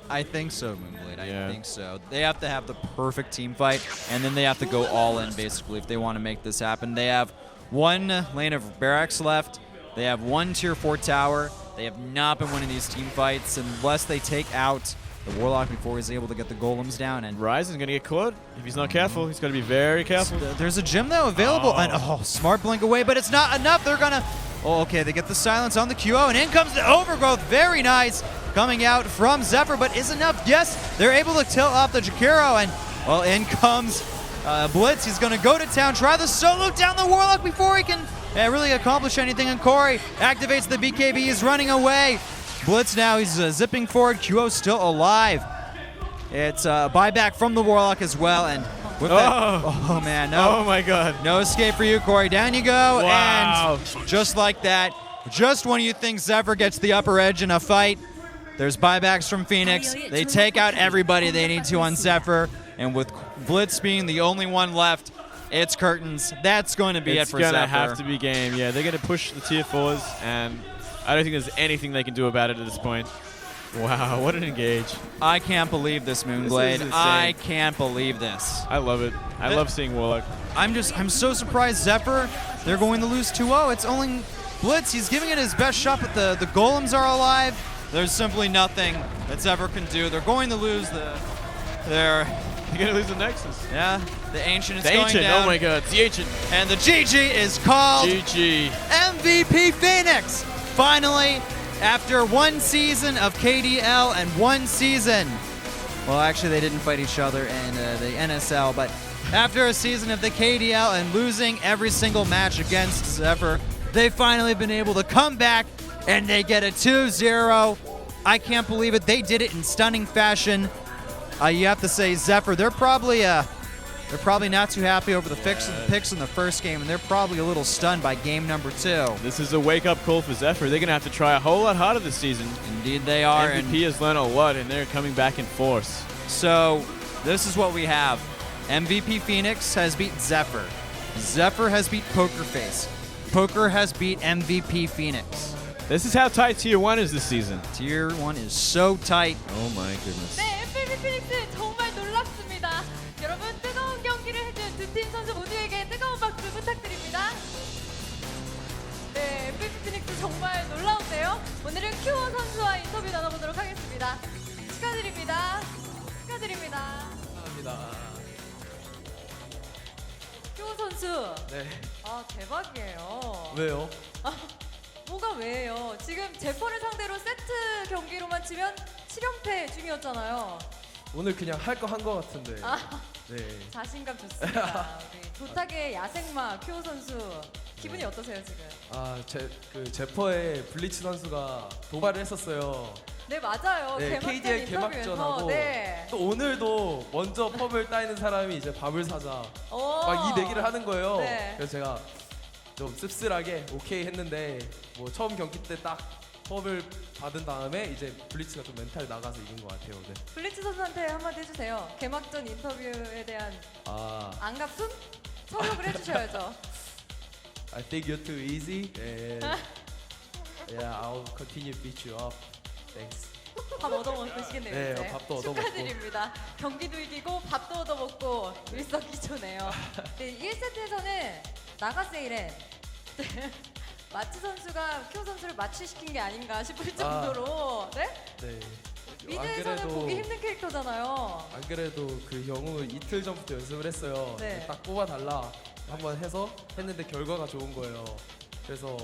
[SPEAKER 1] I think so, Moonblade. I think so. They have to have the perfect team fight, and then they have to go all in, basically, if they want to make this happen. They have 1 lane of barracks left. They have 1 tier 4 tower. They have not been winning these team fights unless they take out the Warlock before he's able to get the golems down. And
[SPEAKER 2] Ryzen's going to get caught. If he's not careful, he's got to be very careful.
[SPEAKER 1] There's a gem, though, available. And, smart blink away, but it's not enough. They're going to... Oh, okay, they get the silence on the QO, and in comes the Overgrowth. Very nice. Coming out from Zephyr, but is enough? Yes, they're able to tilt off the Jakiro, and, well, in comes Blitz. He's going to go to town, try the solo down the Warlock before he can really accomplish anything, and Corey activates the BKB. He's running away. Blitz now, he's zipping forward. QO still alive. It's a buyback from the Warlock as well, and with that, oh man, no.
[SPEAKER 2] Oh my god.
[SPEAKER 1] No escape for you, Corey. Down you go,
[SPEAKER 2] Wow.
[SPEAKER 1] And just like that, just when you think Zephyr gets the upper edge in a fight, there's buybacks from Phoenix. They take out everybody they need to on Zephyr, and with Blitz being the only one left, it's curtains. That's going to be it for Zephyr.
[SPEAKER 2] It's going to have to be game. Yeah, they're going to push the tier 4s, and I don't think there's anything they can do about it at this point. Wow, what an engage.
[SPEAKER 1] I can't believe this, Moonblade. I can't believe this.
[SPEAKER 2] I love it. I love seeing Warlock.
[SPEAKER 1] I'm so surprised Zephyr, they're going to lose 2-0. It's only Blitz. He's giving it his best shot, but the golems are alive. There's simply nothing that Zephyr can do. They're going to lose
[SPEAKER 2] They're going to lose the Nexus.
[SPEAKER 1] Yeah, the Ancient is
[SPEAKER 2] the
[SPEAKER 1] going
[SPEAKER 2] Ancient,
[SPEAKER 1] down.
[SPEAKER 2] oh my god, the Ancient.
[SPEAKER 1] And the GG is called
[SPEAKER 2] GG.
[SPEAKER 1] MVP Phoenix. Finally, after 1 season of KDL and 1 season, well, actually they didn't fight each other in the NSL, but after a season of the KDL and losing every single match against Zephyr, they've finally been able to come back and they get a 2-0. I can't believe it. They did it in stunning fashion. You have to say Zephyr, they're probably not too happy over the picks in the first game, and they're probably a little stunned by game number 2.
[SPEAKER 2] This is a wake-up call for Zephyr. They're going to have to try a whole lot harder this season.
[SPEAKER 1] Indeed they are.
[SPEAKER 2] MVP has learned a lot, and they're coming back in force.
[SPEAKER 1] So this is what we have. MVP Phoenix has beat Zephyr. Zephyr has beat Pokerface. Poker has beat MVP Phoenix.
[SPEAKER 2] This is how tight Tier 1 is this season.
[SPEAKER 1] Tier 1 is so tight.
[SPEAKER 2] Oh my goodness.
[SPEAKER 3] 네, MVP 피닉스 정말 놀랍습니다. 여러분 뜨거운 경기를 해준 두 팀 선수 모두에게 뜨거운 박수 부탁드립니다. 네, MVP 피닉스 정말 놀라운데요. 오늘은 큐어 선수와 인터뷰 선수.
[SPEAKER 4] 네.
[SPEAKER 3] 아 대박이에요.
[SPEAKER 4] 왜요?
[SPEAKER 3] 뭐가 왜요? 지금 제퍼를 상대로 세트 경기로만 치면 7연패 중이었잖아요.
[SPEAKER 4] 오늘 그냥 할 거 한 거 같은데.
[SPEAKER 3] 아.
[SPEAKER 4] 네.
[SPEAKER 3] 자신감 좋습니다. 우리 도탁의 야생마 큐오 선수 기분이 어떠세요 지금?
[SPEAKER 4] 그 제퍼의 블리츠 선수가 도발을 했었어요.
[SPEAKER 3] 네 맞아요.
[SPEAKER 4] 네,
[SPEAKER 3] 개막전
[SPEAKER 4] KDL
[SPEAKER 3] 인터뷰에서
[SPEAKER 4] 개막전하고
[SPEAKER 3] 네.
[SPEAKER 4] 또 오늘도 먼저 펍을 따이는 사람이 이제 밥을 사자 막 이 내기를 하는 거예요.
[SPEAKER 3] 네.
[SPEAKER 4] 그래서 제가 좀 씁쓸하게 오케이 했는데 뭐 처음 경기 때 딱 펍을 받은 다음에 이제 블리츠가 좀 멘탈 나가서 이긴 것 같아요 오늘.
[SPEAKER 3] 블리츠 선수한테 한마디 해주세요. 개막전 인터뷰에 대한 안갚음? 설명을 해주셔야죠.
[SPEAKER 4] I think you're too easy and yeah, I'll continue to beat you up. Thanks.
[SPEAKER 3] 밥 얻어먹으시겠네요.
[SPEAKER 4] 네,
[SPEAKER 3] 이제.
[SPEAKER 4] 밥도 얻어먹고.
[SPEAKER 3] 축하드립니다. 경기도 이기고 밥도 얻어먹고 일석이조네요. 네, 1세트에서는 나가세이렌 마치 선수가 큐 선수를 마취시킨 게 아닌가 싶을 정도로 네?
[SPEAKER 4] 네.
[SPEAKER 3] 미드에서는 보기 힘든 캐릭터잖아요.
[SPEAKER 4] 안 그래도 그 영웅을 이틀 전부터 연습을 했어요.
[SPEAKER 3] 네.
[SPEAKER 4] 딱 뽑아달라 한번 해서 했는데 결과가 좋은 거예요. 그래서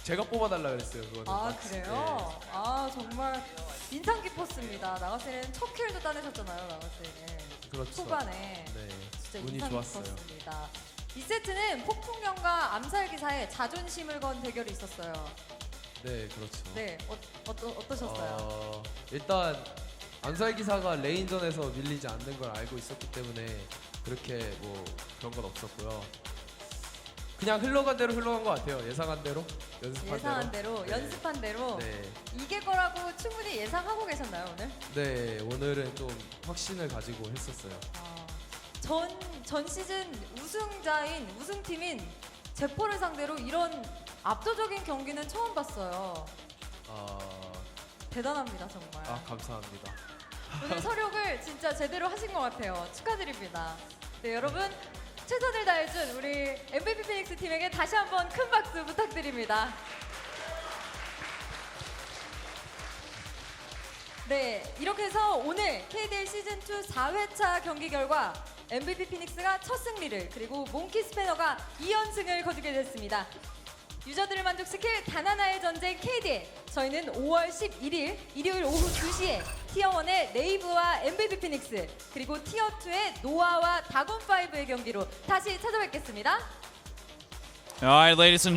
[SPEAKER 4] 제가 뽑아달라 그랬어요. 그거는.
[SPEAKER 3] 아 그래요? 아 정말 인상 깊었습니다. 나가세이렌 첫 킬도 따내셨잖아요. 나가세이렌
[SPEAKER 4] 네. 그렇죠.
[SPEAKER 3] 초반에
[SPEAKER 4] 네.
[SPEAKER 3] 진짜
[SPEAKER 4] 운이
[SPEAKER 3] 인상
[SPEAKER 4] 좋았어요.
[SPEAKER 3] 깊었습니다. 이 세트는 폭풍령과 암살기사의 자존심을 건 대결이 있었어요.
[SPEAKER 4] 네, 그렇죠.
[SPEAKER 3] 네, 어떠셨어요?
[SPEAKER 4] 일단 암살 기사가 레인전에서 밀리지 않는 걸 알고 있었기 때문에 그렇게 뭐 그런 건 없었고요. 그냥 흘러간 대로 흘러간 것 같아요. 예상한 대로,
[SPEAKER 3] 예상한 대로,
[SPEAKER 4] 네.
[SPEAKER 3] 연습한 대로
[SPEAKER 4] 네,
[SPEAKER 3] 이길 거라고 충분히 예상하고 계셨나요 오늘?
[SPEAKER 4] 네, 오늘은 좀 확신을 가지고 했었어요.
[SPEAKER 3] 전 시즌 우승자인 우승팀인 제퍼를 상대로 이런 압도적인 경기는 처음 봤어요. 대단합니다 정말.
[SPEAKER 4] 감사합니다.
[SPEAKER 3] 오늘 서력을 진짜 제대로 하신 것 같아요. 축하드립니다. 네 여러분 최선을 다해준 우리 MVP 피닉스 팀에게 다시 한번 큰 박수 부탁드립니다. 네 이렇게 해서 오늘 KDL 시즌2 4회차 경기 결과 MVP 피닉스가 첫 승리를 그리고 몽키 스패너가 2연승을 거두게 됐습니다. 유저들을 만족시킬 단 하나의 전쟁 KDL. 저희는 5월 11일 일요일 오후 2시에 티어1의 네이브와 MVP 피닉스 그리고 티어2의 노아와 다곤5의 경기로 다시 찾아뵙겠습니다.
[SPEAKER 1] All right, ladies and